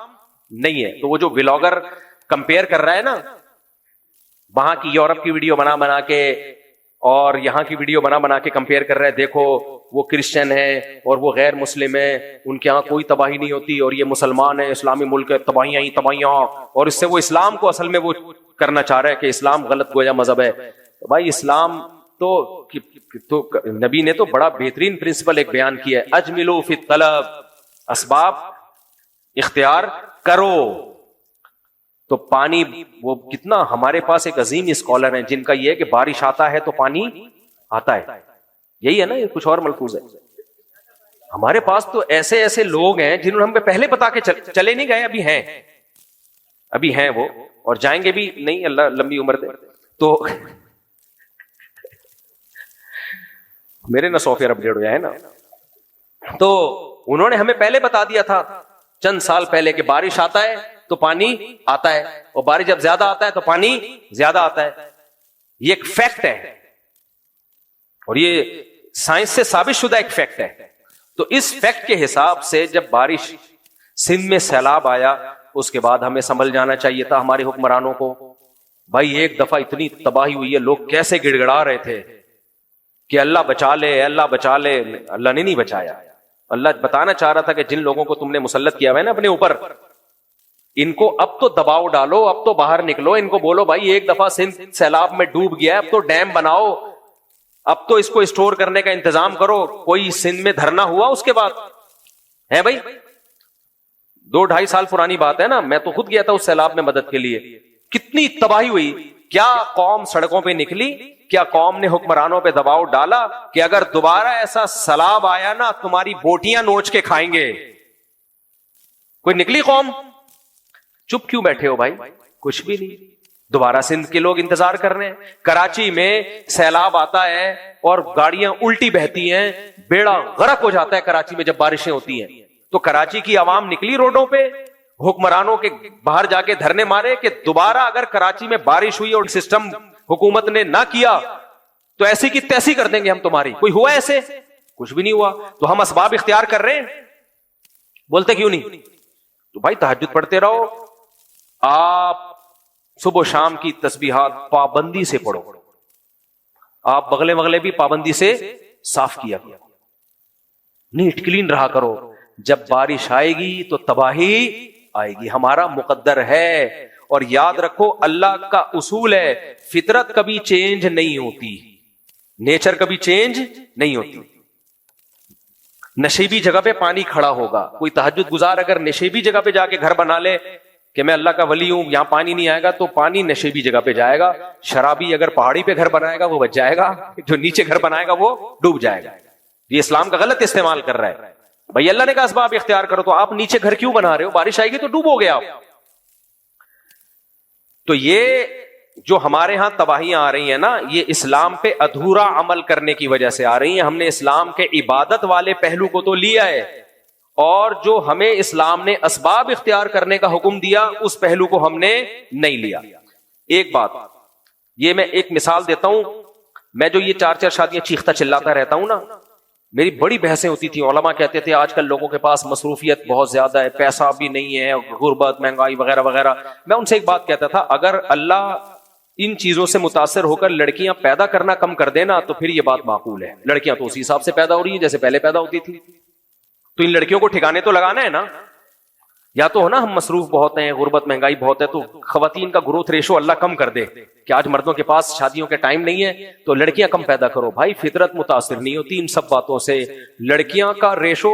نہیں ہے. تو وہ جو ولاگر کمپیئر کر رہا ہے نا، وہاں کی یورپ کی ویڈیو بنا بنا کے اور یہاں کی ویڈیو بنا بنا کے کمپیئر کر رہا ہے، دیکھو وہ کرسچن ہے اور وہ غیر مسلم ہے، ان کے ہاں کوئی تباہی نہیں ہوتی، اور یہ مسلمان ہے، اسلامی ملک ہے، تباہیاں ہی تباہیاں. اور اس سے وہ اسلام کو اصل میں وہ کرنا چاہ رہا ہے کہ اسلام غلط گویا مذہب ہے. تو بھائی اسلام تو نبی نے تو بڑا بہترین پرنسپل ایک بیان کیا ہے، اجملوا فی الطلب، اسباب اختیار کرو. تو پانی، وہ کتنا ہمارے پاس ایک عظیم اسکالر ہیں جن کا یہ ہے کہ بارش آتا ہے تو پانی آتا ہے. یہی ہے نا، یہ کچھ اور ملفوظ ہے. ہمارے پاس تو ایسے ایسے لوگ ہیں جنہوں نے ہم پہ پہلے بتا کے چلے نہیں گئے، ابھی ہیں وہ، اور جائیں گے بھی نہیں، اللہ لمبی عمر دے. تو میرے نا سافٹ ویئر اپڈیٹ ہو جائے نا. تو انہوں نے ہمیں پہلے بتا دیا تھا چند سال پہلے کہ بارش آتا ہے تو پانی آتا ہے، اور بارش جب زیادہ آتا ہے تو پانی زیادہ آتا ہے. یہ ایک فیکٹ ہے، اور یہ سائنس سے ثابت شدہ ایک فیکٹ ہے. تو اس فیکٹ کے حساب سے جب بارش سندھ میں سیلاب آیا، اس کے بعد ہمیں سنبھل جانا چاہیے تھا ہمارے حکمرانوں کو. بھائی ایک دفعہ اتنی تباہی ہوئی ہے، لوگ کیسے گڑ گڑا رہے تھے کہ اللہ بچا لے، اللہ بچا لے. اللہ نے نہیں بچایا. اللہ بتانا چاہ رہا تھا کہ جن لوگوں کو تم نے مسلط کیا ہوا ہے نا اپنے اوپر، ان کو اب تو دباؤ ڈالو، اب تو باہر نکلو. ان کو بولو بھائی ایک دفعہ سندھ سیلاب میں ڈوب گیا، اب تو ڈیم بناؤ، اب تو اس کو اسٹور کرنے کا انتظام کرو. کوئی سندھ میں دھرنا ہوا اس کے بعد ہے؟ بھائی 2-2.5 سال پرانی بات ہے نا. میں تو خود گیا تھا اس سیلاب میں مدد کے لیے. کتنی تباہی ہوئی. کیا قوم سڑکوں پہ نکلی؟ کیا قوم نے حکمرانوں پہ دباؤ ڈالا کہ اگر دوبارہ ایسا سیلاب آیا نا تمہاری بوٹیاں نوچ کے کھائیں گے؟ کوئی نکلی قوم؟ چپ کیوں بیٹھے ہو بھائی؟ کچھ بھی نہیں. دوبارہ سندھ کے لوگ انتظار کر رہے ہیں. کراچی میں سیلاب آتا ہے اور گاڑیاں الٹی بہتی ہیں، بیڑا غرق ہو جاتا ہے کراچی میں جب بارشیں ہوتی ہیں. تو کراچی کی عوام نکلی روڈوں پہ، حکمرانوں کے باہر جا کے دھرنے مارے کہ دوبارہ اگر کراچی میں بارش ہوئی اور سسٹم حکومت نے نہ کیا تو ایسی کی تیسی کر دیں گے ہم تمہاری. کوئی ہوا ایسے؟ کچھ بھی نہیں ہوا. تو ہم اسباب اختیار کر رہے ہیں، بولتے کیوں نہیں؟ تو بھائی تہجد پڑھتے رہو. آپ صبح و شام کی تسبیحات پابندی سے پڑھو. آپ بغلے وغلے بھی پابندی سے صاف کیا، نیٹ کلین رہا کرو. جب بارش آئے گی تو تباہی آئے گی، ہمارا مقدر ہے. اور یاد رکھو اللہ کا اصول ہے، فطرت کبھی چینج نہیں ہوتی، نیچر کبھی چینج نہیں ہوتی. نشیبی جگہ پہ پانی کھڑا ہوگا. کوئی تہجد گزار اگر نشیبی جگہ پہ جا کے گھر بنا لے کہ میں اللہ کا ولی ہوں, یہاں پانی نہیں آئے گا, تو پانی نشیبی جگہ پہ جائے گا. شرابی اگر پہاڑی پہ گھر بنائے گا وہ بچ جائے گا, جو نیچے گھر بنائے گا وہ ڈوب جائے گا. یہ اسلام کا غلط استعمال کر رہا ہے. بھائی اللہ نے کہا اسباب اختیار کرو, تو آپ نیچے گھر کیوں بنا رہے ہو؟ بارش آئے گی تو ڈوبو گے آپ. تو یہ جو ہمارے ہاں تباہیاں آ رہی ہیں نا, یہ اسلام پہ ادھورا عمل کرنے کی وجہ سے آ رہی ہیں. ہم نے اسلام کے عبادت والے پہلو کو تو لیا ہے, اور جو ہمیں اسلام نے اسباب اختیار کرنے کا حکم دیا اس پہلو کو ہم نے نہیں لیا. ایک بات یہ میں ایک مثال دیتا ہوں. میں جو یہ 4 شادیاں چیختا چلاتا رہتا ہوں نا, میری بڑی بحثیں ہوتی تھیں. علماء کہتے تھے آج کل لوگوں کے پاس مصروفیت بہت زیادہ ہے, پیسہ بھی نہیں ہے, غربت, مہنگائی وغیرہ وغیرہ. میں ان سے ایک بات کہتا تھا, اگر اللہ ان چیزوں سے متاثر ہو کر لڑکیاں پیدا کرنا کم کر دینا تو پھر یہ بات معقول ہے. لڑکیاں تو اسی حساب سے پیدا ہو رہی ہیں جیسے پہلے پیدا ہوتی تھی. تو ان لڑکیوں کو ٹھکانے تو لگانا ہے نا. یا تو نا ہم مصروف بہت ہیں, غربت مہنگائی بہت ہے, تو خواتین کا گروتھ ریشو اللہ کم کر دے کہ آج مردوں کے پاس شادیوں کے ٹائم نہیں ہے تو لڑکیاں کم پیدا کرو. بھائی فطرت متاثر نہیں ہوتی ان سب باتوں سے. لڑکیاں کا ریشو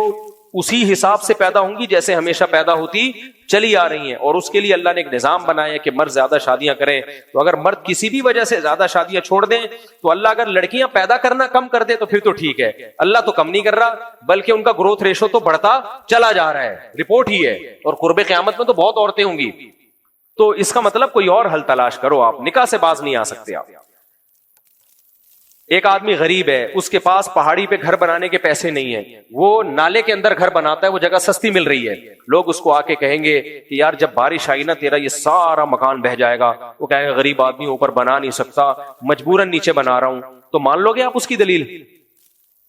اسی حساب سے پیدا ہوں گی جیسے ہمیشہ پیدا ہوتی چلی آ رہی ہیں, اور اس کے لیے اللہ نے ایک نظام بنایا کہ مرد زیادہ شادیاں کریں. تو اگر مرد کسی بھی وجہ سے زیادہ شادیاں چھوڑ دیں تو اللہ اگر لڑکیاں پیدا کرنا کم کر دے تو پھر تو ٹھیک ہے. اللہ تو کم نہیں کر رہا بلکہ ان کا گروتھ ریشو تو بڑھتا چلا جا رہا ہے. رپورٹ ہی ہے. اور قرب قیامت میں تو بہت عورتیں ہوں گی. تو اس کا مطلب کوئی اور حل تلاش کرو, آپ نکاح سے باز نہیں آ سکتے. آپ ایک آدمی غریب ہے, اس کے پاس پہاڑی پہ گھر بنانے کے پیسے نہیں ہیں, وہ نالے کے اندر گھر بناتا ہے, وہ جگہ سستی مل رہی ہے. لوگ اس کو آ کے کہیں گے کہ یار جب بارش آئی نا تیرا یہ سارا مکان بہ جائے گا. وہ کہے گا غریب آدمی اوپر بنا نہیں سکتا, مجبوراً نیچے بنا رہا ہوں. تو مان لو گے آپ اس کی دلیل؟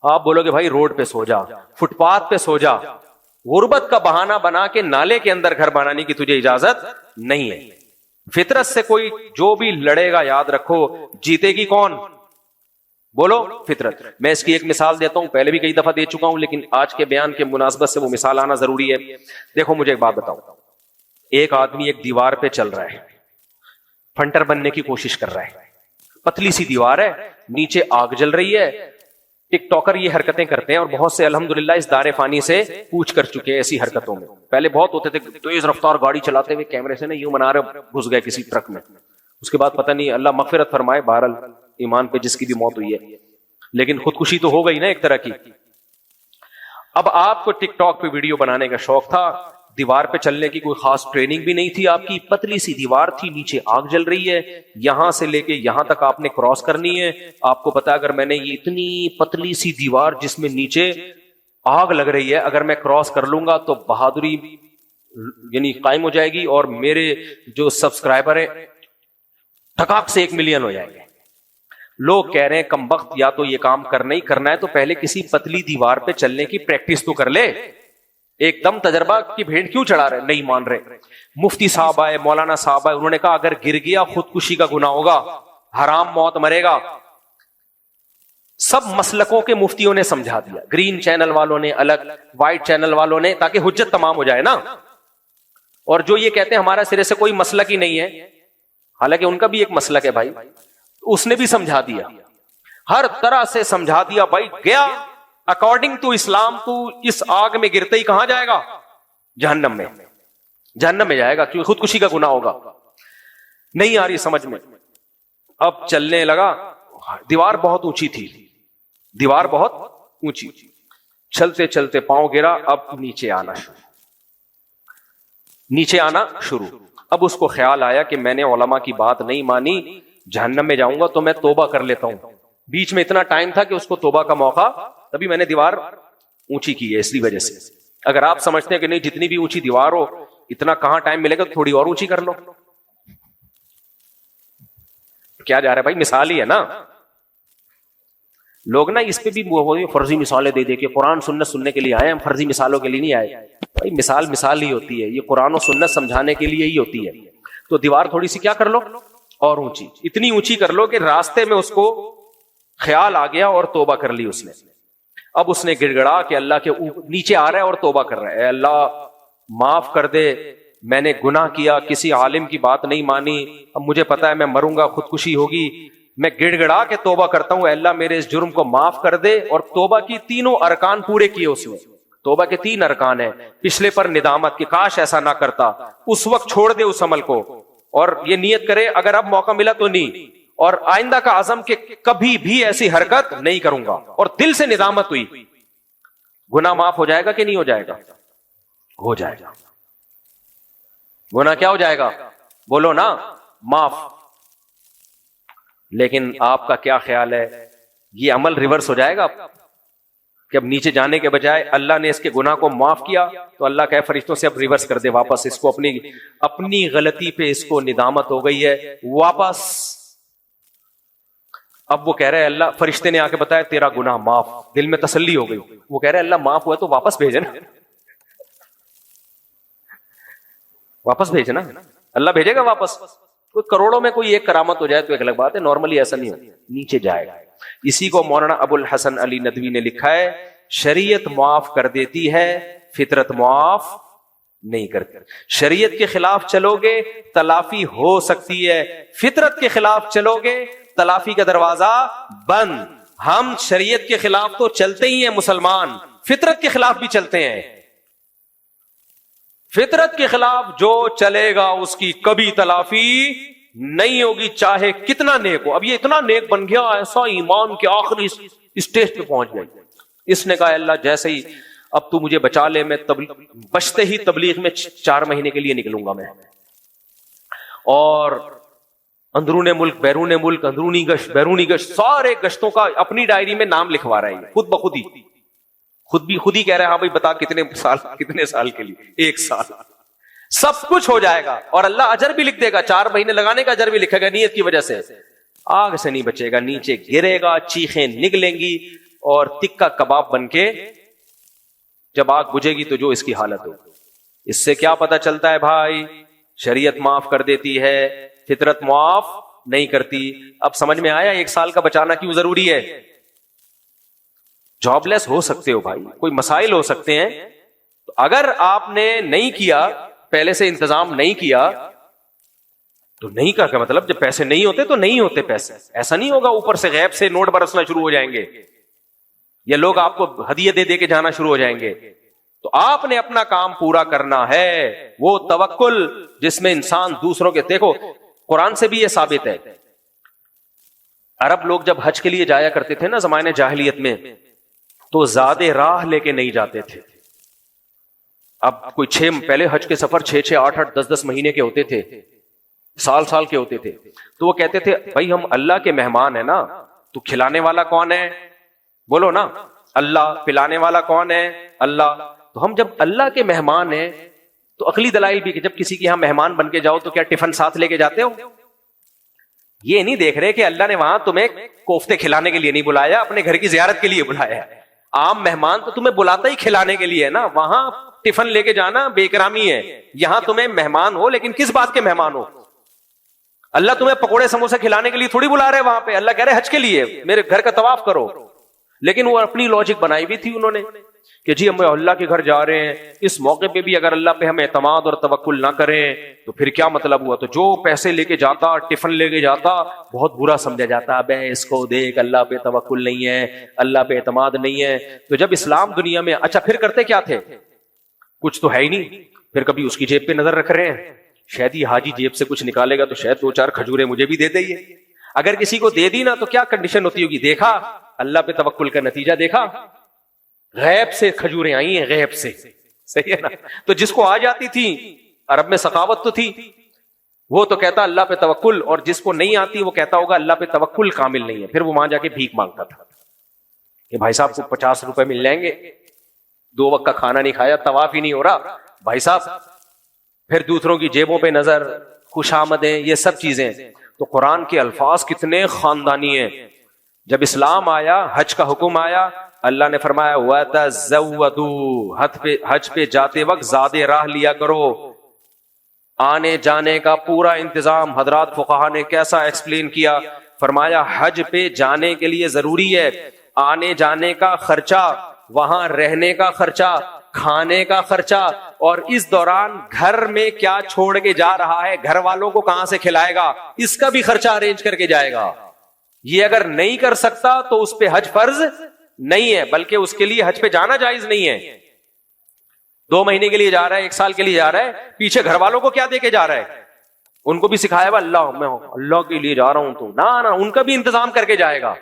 آپ بولو گے بھائی روڈ پہ سو جا, فٹ پاتھ پہ سو جا. غربت کا بہانہ بنا کے نالے کے اندر گھر بنانے کی تجھے اجازت نہیں ہے. فطرت سے کوئی جو بھی لڑے گا یاد رکھو جیتے گی کون؟ بولو فطرت. میں اس کی ایک مثال دیتا ہوں, پہلے بھی کئی دفعہ دے چکا ہوں لیکن آج کے بیان کے مناسبت سے وہ مثال آنا ضروری ہے. دیکھو مجھے ایک بات بتاؤ, ایک آدمی ایک دیوار پہ چل رہا ہے, فنٹر بننے کی کوشش کر رہا ہے, پتلی سی دیوار ہے, نیچے آگ جل رہی ہے. ٹک ٹاکر یہ حرکتیں کرتے ہیں اور بہت سے الحمدللہ اس دار فانی سے پوچھ کر چکے ہیں ایسی حرکتوں میں. پہلے بہت ہوتے تھے تیز رفتار گاڑی چلاتے ہوئے کیمرے سے نا یوں بنا رہے, گھس گئے کسی ٹرک میں, اس کے بعد پتہ نہیں, اللہ مغفرت فرمائے بہرحال ایمان پہ جس کی بھی موت ہوئی ہے, لیکن خودکشی تو ہو گئی نا ایک طرح کی. اب آپ کو ٹک ٹاک پہ ویڈیو بنانے کا شوق تھا, دیوار پہ چلنے کی کوئی خاص ٹریننگ بھی نہیں تھی آپ کی, پتلی سی دیوار تھی, نیچے آگ جل رہی ہے, یہاں سے لے کے یہاں تک آپ نے کراس کرنی ہے. آپ کو پتا اگر میں نے یہ اتنی پتلی سی دیوار جس میں نیچے آگ لگ رہی ہے اگر میں کراس کر لوں گا تو بہادری یعنی قائم ہو جائے گی, اور میرے جو سبسکرائبر ہیں ٹھکاک سے 1 ملین ہو جائیں گے. لوگ کہہ رہے ہیں کم وقت, یا تو یہ کام کرنا ہی کرنا ہے تو پہلے کسی پتلی دیوار پہ چلنے کی پریکٹس تو کر لے. ایک دم تجربہ کی بھیڑ کیوں چڑھا رہے؟ نہیں مان رہے. مفتی صاحب آئے, مولانا صاحب آئے, انہوں نے کہا اگر گر گیا خودکشی کا گناہ ہوگا, حرام موت مرے گا. سب مسلکوں کے مفتیوں نے سمجھا دیا, گرین چینل والوں نے الگ, وائٹ چینل والوں نے, تاکہ حجت تمام ہو جائے نا. اور جو یہ کہتے ہیں ہمارا سرے سے کوئی مسلک ہی نہیں ہے, حالانکہ ان کا بھی ایک مسلک ہے بھائی, اس نے بھی سمجھا دیا, ہر طرح سے سمجھا دیا. بھائی گیا اکارڈنگ ٹو اسلام تو اس آگ میں گرتے ہی کہاں جائے گا؟ جہنم میں. جہنم میں جائے گا کیونکہ خودکشی کا گناہ ہوگا. نہیں آ رہی سمجھ میں. اب چلنے لگا, دیوار بہت اونچی تھی, دیوار بہت اونچی, چلتے چلتے پاؤں گرا, اب نیچے آنا شروع. اب اس کو خیال آیا کہ میں نے علماء کی بات نہیں مانی, جہنم میں جاؤں گا تو میں توبہ کر لیتا ہوں. بیچ میں اتنا ٹائم تھا کہ اس کو توبہ کا موقع, تبھی میں نے دیوار اونچی کی ہے اس وجہ سے. اگر آپ سمجھتے ہیں کہ نہیں جتنی بھی اونچی دیوار ہو اتنا کہاں ٹائم ملے گا تو تھوڑی اور اونچی کر لو. کیا جا رہا ہے بھائی؟ مثال ہی ہے نا. لوگ نا اس پہ بھی فرضی مثالیں دے دے کے قرآن سنت سننے کے لیے آئے, ہم فرضی مثالوں کے لیے نہیں آئے. بھائی مثال ہی ہوتی ہے, یہ قرآن و سنت سمجھانے کے لیے ہی ہوتی ہے. تو دیوار تھوڑی سی کیا کر لو اور اونچی, اتنی اونچی کر لو کہ راستے میں اس کو خیال آ گیا اور توبہ کر لی اس نے. اب اس نے گڑ گڑا کہ اللہ کے نیچے آ رہا ہے اور توبہ کر رہا ہے, اے اللہ معاف کر دے, میں نے گناہ کیا, کسی عالم کی بات نہیں مانی, اب مجھے پتا ہے میں مروں گا, خودکشی ہوگی, میں گڑ گڑا کے توبہ کرتا ہوں، اے اللہ میرے اس جرم کو معاف کر دے، اور توبہ کی تینوں ارکان پورے کیے اس نے. توبہ کے 3 ارکان ہیں. پچھلے پر ندامت کہ کاش ایسا نہ کرتا، اس وقت چھوڑ دے اس عمل کو، اور یہ نیت کرے اگر اب موقع ملا تو نہیں، اور آئندہ کا عزم کہ کبھی بھی ایسی حرکت نہیں کروں گا، اور دل سے ندامت ہوئی. گناہ معاف ہو جائے گا کہ نہیں ہو جائے گا؟ ہو جائے گا. گناہ کیا ہو جائے گا؟ بولو نا، معاف. لیکن آپ کا کیا خیال ہے، یہ عمل ریورس ہو جائے گا کہ اب نیچے جانے کے بجائے اللہ نے اس کے گناہ کو معاف کیا تو اللہ کہے فرشتوں سے اب ریورس کر دے واپس اس کو، اپنی غلطی پہ اس کو ندامت ہو گئی ہے واپس. اب وہ کہہ رہے اللہ، فرشتے نے آ کے بتایا تیرا گناہ معاف، دل میں تسلی ہو گئی. وہ کہہ رہے اللہ معاف ہوا تو واپس بھیجنا، واپس بھیجنا. اللہ بھیجے گا واپس. کوئی کروڑوں میں کوئی ایک کرامت ہو جائے تو ایک الگ بات ہے، نارملی ایسا نہیں ہوتا، نیچے جائے گا. اسی کو مولانا ابو الحسن علی ندوی نے لکھا ہے، شریعت معاف کر دیتی ہے، فطرت معاف نہیں کرتی. شریعت کے خلاف چلو گے تلافی ہو سکتی ہے، فطرت کے خلاف چلو گے تلافی کا دروازہ بند. ہم شریعت کے خلاف تو چلتے ہی ہیں مسلمان، فطرت کے خلاف بھی چلتے ہیں. فطرت کے خلاف جو چلے گا اس کی کبھی تلافی نہیں ہوگی، چاہے کتنا نیک ہو. اب یہ اتنا نیک بن گیا، ایسا ایمان کے آخری اسٹیج پہ پہنچ گئی. اس نے کہا اللہ جیسے ہی اب تو مجھے بچا لے، میں بچتے ہی تبلیغ میں 4 مہینے کے لیے نکلوں گا میں، اور اندرون ملک بیرون ملک، اندرونی گشت بیرونی گشت، سارے گشتوں کا اپنی ڈائری میں نام لکھوا رہے ہیں خود بخود ہی. خود ہی کہہ رہے ہیں ہاں بھائی بتا کتنے سال کے لیے؟ 1 سال. سب کچھ ہو جائے گا اور اللہ اجر بھی لکھ دے گا، 4 مہینے لگانے کا اجر بھی لکھے گا نیت کی وجہ سے. آگ سے نہیں بچے گا، نیچے گرے گا، چیخیں نکلیں گی، اور تکا کباب بن کے جب آگ بجھے گی تو جو اس کی حالت ہو. اس سے کیا پتا چلتا ہے بھائی، شریعت معاف کر دیتی ہے، فطرت معاف نہیں کرتی. اب سمجھ میں آیا 1 سال کا بچانا کیوں ضروری ہے؟ جاب لیس ہو سکتے ہو بھائی، کوئی مسائل ہو سکتے ہیں، تو اگر آپ نے نہیں کیا، پہلے سے انتظام نہیں کیا تو نہیں کا مطلب جب پیسے نہیں ہوتے تو نہیں ہوتے پیسے. ایسا نہیں ہوگا اوپر سے غیب سے نوٹ برسنا شروع ہو جائیں گے، یا لوگ آپ کو ہدیے دے کے جانا شروع ہو جائیں گے. تو آپ نے اپنا کام پورا کرنا ہے. وہ توکل جس میں انسان دوسروں کے، دیکھو قرآن سے بھی یہ ثابت ہے. عرب لوگ جب حج کے لیے جایا کرتے تھے نا زمانے جاہلیت میں، تو زیادہ راہ لے کے نہیں جاتے تھے. اب کوئی پہلے حج کے سفر 6 8 10 مہینے کے ہوتے تھے، سال کے ہوتے تھے. تو وہ کہتے تھے بھائی ہم اللہ کے مہمان ہیں نا، تو کھلانے والا کون ہے؟ بولو نا، اللہ. پلانے والا کون ہے؟ اللہ. تو ہم جب اللہ کے مہمان ہیں تو عقلی دلائل بھی کہ جب کسی کے یہاں مہمان بن کے جاؤ تو کیا ٹفن ساتھ لے کے جاتے ہو؟ یہ نہیں دیکھ رہے کہ اللہ نے وہاں تمہیں کوفتے کھلانے کے لیے نہیں بلایا، اپنے گھر کی زیارت کے لیے بلایا ہے. عام مہمان تو تمہیں بلاتا ہی کھلانے کے لیے ہے نا، وہاں ٹفن لے کے جانا بے اکرامی ہے. یہاں تمہیں مہمان ہو، لیکن کس بات کے مہمان ہو؟ اللہ تمہیں پکوڑے سموسے کھلانے کے لیے تھوڑی بلا رہے وہاں پہ. اللہ کہہ رہے حج کے لیے میرے گھر کا طواف کرو. لیکن وہ اپنی لاجک بنائی بھی تھی انہوں نے کہ جی ہم اللہ کے گھر جا رہے ہیں، اس موقع پہ بھی اگر اللہ پہ ہم اعتماد اور توکل نہ کریں تو پھر کیا مطلب ہوا؟ تو جو پیسے لے کے جاتا، ٹفن لے کے جاتا، بہت برا سمجھا جاتا. بے اس کو دیکھ، اللہ پہ توکل نہیں ہے، اللہ پہ اعتماد نہیں ہے. تو جب اسلام دنیا میں، اچھا پھر کرتے کیا تھے؟ کچھ تو ہے ہی نہیں. پھر کبھی اس کی جیب پہ نظر رکھ رہے ہیں، شاید یہ حاجی جیب سے کچھ نکالے گا تو شاید 2 4 کھجوریں مجھے بھی دے دے. اگر کسی کو دے دی نا تو کیا کنڈیشن ہوتی ہوگی؟ دیکھا اللہ پہ توکل کا نتیجہ، دیکھا غیب سے کھجوریں آئی ہیں، غیب سے. صحیح ہے نا؟ تو جس کو آ جاتی تھی، عرب میں سخاوت تو تھی، وہ تو کہتا اللہ پہ توکل، اور جس کو نہیں آتی وہ کہتا ہوگا اللہ پہ توکل کامل نہیں ہے. پھر وہ وہاں جا کے بھیک مانگتا تھا کہ بھائی صاحب کو 50 روپے مل جائیں گے، 2 وقت کا کھانا نہیں کھایا، طواف ہی نہیں ہو رہا بھائی صاحب. پھر دوسروں کی جیبوں پہ نظر، خوش آمدیں، یہ سب چیزیں. تو قرآن کے الفاظ کتنے خاندانی ہیں. جب اسلام آیا، حج کا حکم آیا، اللہ نے فرمایا وَتَزَوَّدُوا، حج پہ جاتے وقت زیادہ راہ لیا کرو. آنے جانے کا پورا انتظام حضرات فقہا نے کیسا ایکسپلین کیا. فرمایا حج پہ جانے کے لیے ضروری ہے آنے جانے کا خرچہ، وہاں رہنے کا خرچہ، کھانے کا خرچہ، اور اس دوران گھر میں کیا چھوڑ کے جا رہا ہے، گھر والوں کو کہاں سے کھلائے گا، اس کا بھی خرچہ ارینج کر کے جائے گا. یہ اگر نہیں کر سکتا تو اس پہ حج فرض نہیں ہے، بلکہ اس کے لیے حج پہ جانا جائز نہیں ہے. 2 مہینے کے لیے جا رہا ہے، 1 سال کے لیے جا رہا ہے، پیچھے گھر والوں کو کیا دے کے جا رہا ہے؟ ان کو بھی سکھایا ہوا اللہ میں اللہ کے لیے جا رہا ہوں، تو نہ ان کا بھی انتظام کر کے جائے گا.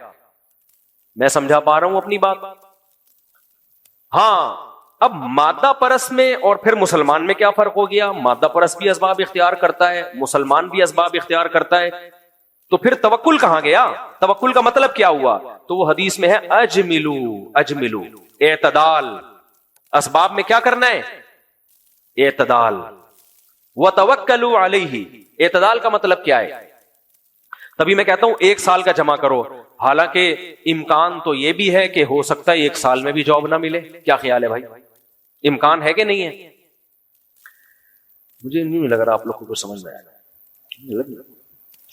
میں سمجھا پا رہا ہوں اپنی بات؟ ہاں. اب مادہ پرست میں اور پھر مسلمان میں کیا فرق ہو گیا؟ مادہ پرست بھی اسباب اختیار کرتا ہے، مسلمان بھی اسباب اختیار کرتا ہے، تو پھر توکل کہاں گیا؟ توکل کا مطلب کیا ہوا؟ تو وہ حدیث میں ہے اجملو، اجملو، اعتدال. اسباب میں کیا کرنا ہے؟ اعتدال. وتوکلوا علیہ. اعتدال کا مطلب کیا ہے؟ تبھی میں کہتا ہوں 1 سال کا جمع کرو، حالانکہ امکان تو یہ بھی ہے کہ ہو سکتا ہے 1 سال میں بھی جاب نہ ملے. کیا خیال ہے بھائی؟ امکان ہے کہ نہیں ہے؟ مجھے نہیں لگ رہا آپ لوگ کو سمجھ میں آئے گا.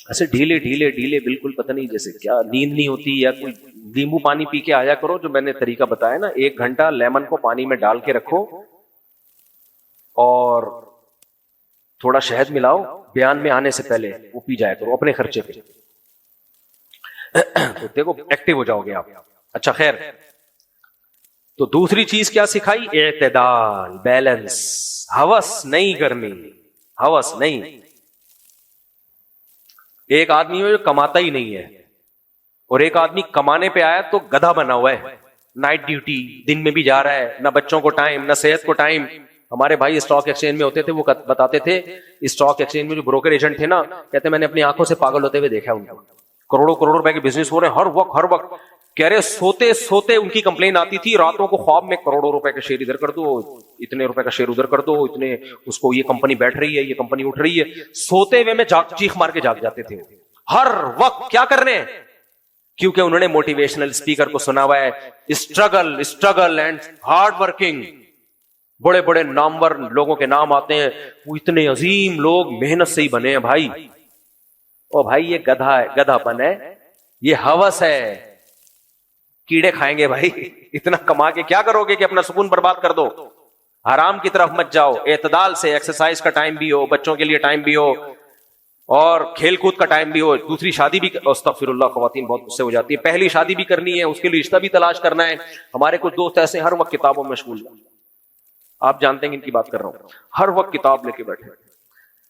ایسے ڈھیلے ڈھیلے ڈھیلے بالکل پتہ نہیں جیسے کیا نیند نہیں ہوتی، یا کوئی لیمبو پانی پی کے آیا کرو، جو میں نے طریقہ بتایا نا، 1 گھنٹہ لیمن کو پانی میں ڈال کے رکھو اور تھوڑا شہد ملاؤ، بیان میں آنے سے پہلے وہ پی جایا کرو اپنے خرچے پہ، تو دیکھو ایکٹیو ہو جاؤ گے آپ. اچھا خیر، تو دوسری چیز کیا سکھائی؟ اعتدال، بیلنس. ہوس نہیں کرنی، ہوس نہیں. ایک آدمی جو کماتا ہی نہیں ہے، اور ایک آدمی کمانے پہ آیا تو گدھا بنا ہوا ہے، نائٹ ڈیوٹی، دن میں بھی جا رہا ہے، نہ بچوں کو ٹائم، نہ صحت کو ٹائم. ہمارے بھائی اسٹاک ایکسچینج میں ہوتے تھے، وہ بتاتے تھے اسٹاک ایکسچینج میں جو بروکر ایجنٹ تھے نا، کہتے میں نے اپنی آنکھوں سے پاگل ہوتے ہوئے دیکھا ان کو. کروڑوں کروڑ روپے کے بزنس ہو رہے ہیں، ہر وقت کہہ رہے سوتے سوتے ان کی کمپلین آتی تھی راتوں کو خواب میں، کروڑوں روپے کا شیئر ادھر کر دو، اتنے روپے کا شیئر ادھر کر دو، اتنے اس کو، یہ کمپنی بیٹھ رہی ہے، یہ کمپنی اٹھ رہی ہے. سوتے ہوئے میں چیخ مار کے جاگ جاتے تھے ہر وقت. کیا کر رہے ہیں؟ کیونکہ انہوں نے موٹیویشنل اسپیکر کو سنا ہوا ہے، اسٹرگل اینڈ ہارڈ ورکنگ. بڑے بڑے نامور لوگوں کے نام آتے ہیں، وہ اتنے عظیم لوگ محنت سے ہی بنے ہیں بھائی. او بھائی یہ گدھا ہے، گدھا پن ہے، یہ ہوس ہے. کیڑے کھائیں گے بھائی. اتنا کما کے کیا کرو گے کہ اپنا سکون برباد کر دو؟ حرام کی طرف مت جاؤ. اعتدال سے، ایکسرسائز کا ٹائم بھی ہو، بچوں کے لیے ٹائم بھی ہو، اور کھیل کود کا ٹائم بھی ہو. دوسری شادی بھی، استغفر اللہ، خواتین بہت غصے ہو جاتی ہے، پہلی شادی بھی کرنی ہے، اس کے لیے رشتہ بھی تلاش کرنا ہے. ہمارے کچھ دوست ایسے ہر وقت کتابوں میں مشغول ہیں، آپ جانتے ہیں ان کی بات کر رہا ہوں، ہر وقت کتاب لے کے بیٹھے.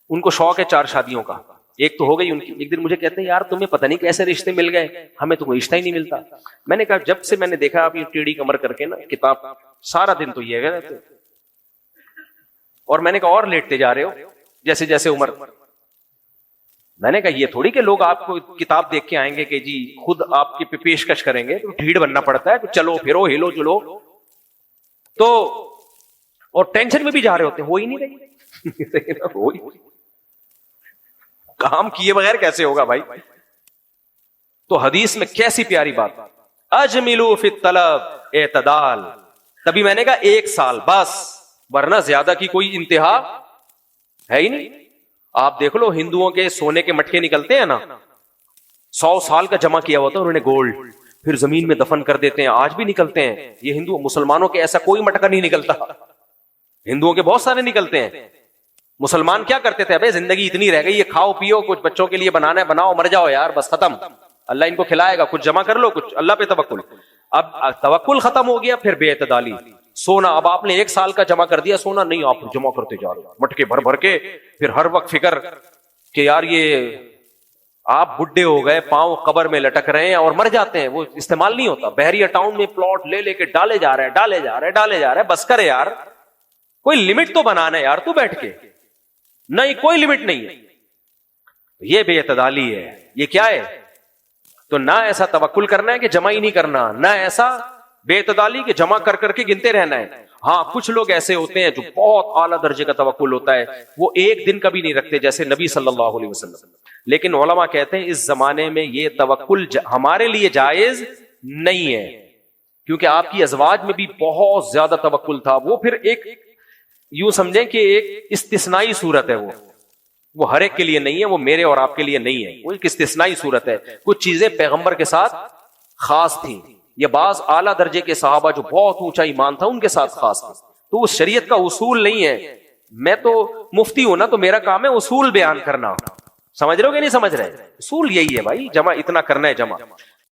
ان کو شوق ہے 4 شادیوں کا. ایک تو ہو گئی ان کی. ایک دن مجھے کہتے ہیں یار تمہیں پتہ نہیں کیسے رشتے مل گئے، ہمیں تو کوئی رشتہ ہی نہیں ملتا. میں نے کہا جب سے میں نے دیکھا آپ یہ ٹیڑھی کمر کر کے نا کتاب، سارا دن تو یہ ہے، اور میں نے کہا اور لیٹتے جا رہے ہو جیسے جیسے عمر. میں نے کہا یہ تھوڑی کہ لوگ آپ کو کتاب دیکھ کے آئیں گے کہ جی خود آپ کی پیشکش کریں گے، تو ڈھیڑ بننا پڑتا ہے، چلو پھرو ہلو جلو. تو اور ٹینشن میں بھی جا رہے ہوتے ہیں، ہو ہی نہیں رہی. کام کیے بغیر کیسے ہوگا بھائی؟ تو حدیث میں کیسی پیاری بات، اجملوا فی الطلب، اعتدال. تبھی میں نے کہا 1 سال بس، ورنہ زیادہ کی کوئی انتہا ہے ہی نہیں. آپ دیکھ لو ہندوؤں کے سونے کے مٹکے نکلتے ہیں نا، 100 سال کا جمع کیا ہوتا ہے انہوں نے گولڈ، پھر زمین میں دفن کر دیتے ہیں. آج بھی نکلتے ہیں یہ ہندو. مسلمانوں کے ایسا کوئی مٹکا نہیں نکلتا، ہندوؤں کے بہت سارے نکلتے ہیں. مسلمان کیا کرتے تھے؟ ابے زندگی اتنی رہ گئی ہے، کھاؤ پیو، کچھ بچوں کے لیے بنانا ہے بناؤ، مر جاؤ یار بس ختم، اللہ ان کو کھلائے گا، کچھ جمع کر لو، کچھ اللہ پہ توکل. اب توکل ختم ہو گیا، پھر بے اعتدالی. سونا، اب آپ نے 1 سال کا جمع کر دیا سونا، نہیں آپ جمع کرتے جا رہے مٹکے بھر بھر کے، پھر ہر وقت فکر کہ یار یہ آپ بڈھے ہو گئے، پاؤں قبر میں لٹک رہے ہیں اور مر جاتے ہیں، وہ استعمال نہیں ہوتا. بحریہ ٹاؤن میں پلاٹ لے لے کے ڈالے جا رہے ہیں. بس کرے یار، کوئی لمٹ تو بنانا ہے یار، تو بیٹھ کے نہیں، کوئی لمٹ نہیں ہے. یہ بے اعتدالی ہے. یہ کیا ہے؟ تو نہ ایسا توکل کرنا ہے کہ جمع ہی نہیں کرنا، نہ ایسا بے اعتدالی کہ جمع کر کر کے گنتے رہنا ہے. ہاں کچھ لوگ ایسے ہوتے ہیں جو بہت اعلیٰ درجے کا توکل ہوتا ہے، وہ 1 دن کا بھی نہیں رکھتے، جیسے نبی صلی اللہ علیہ وسلم. لیکن علماء کہتے ہیں اس زمانے میں یہ توکل ہمارے لیے جائز نہیں ہے، کیونکہ آپ کی ازواج میں بھی بہت زیادہ توکل تھا. وہ پھر ایک یوں سمجھیں کہ ایک استثنائی صورت ہے، وہ ہر ایک کے لیے نہیں ہے، وہ میرے اور آپ کے لیے نہیں ہے، وہ ایک استثنائی صورت ہے. کچھ چیزیں پیغمبر کے ساتھ خاص تھیں، یہ بعض اعلیٰ درجے کے صحابہ جو بہت اونچا ایمان تھا ان کے ساتھ خاص تھا. تو اس شریعت کا اصول نہیں ہے. میں تو مفتی ہوں نا، تو میرا کام ہے اصول بیان کرنا. سمجھ رہے ہو کہ نہیں سمجھ رہے؟ اصول یہی ہے بھائی، جمع اتنا کرنا ہے جمع.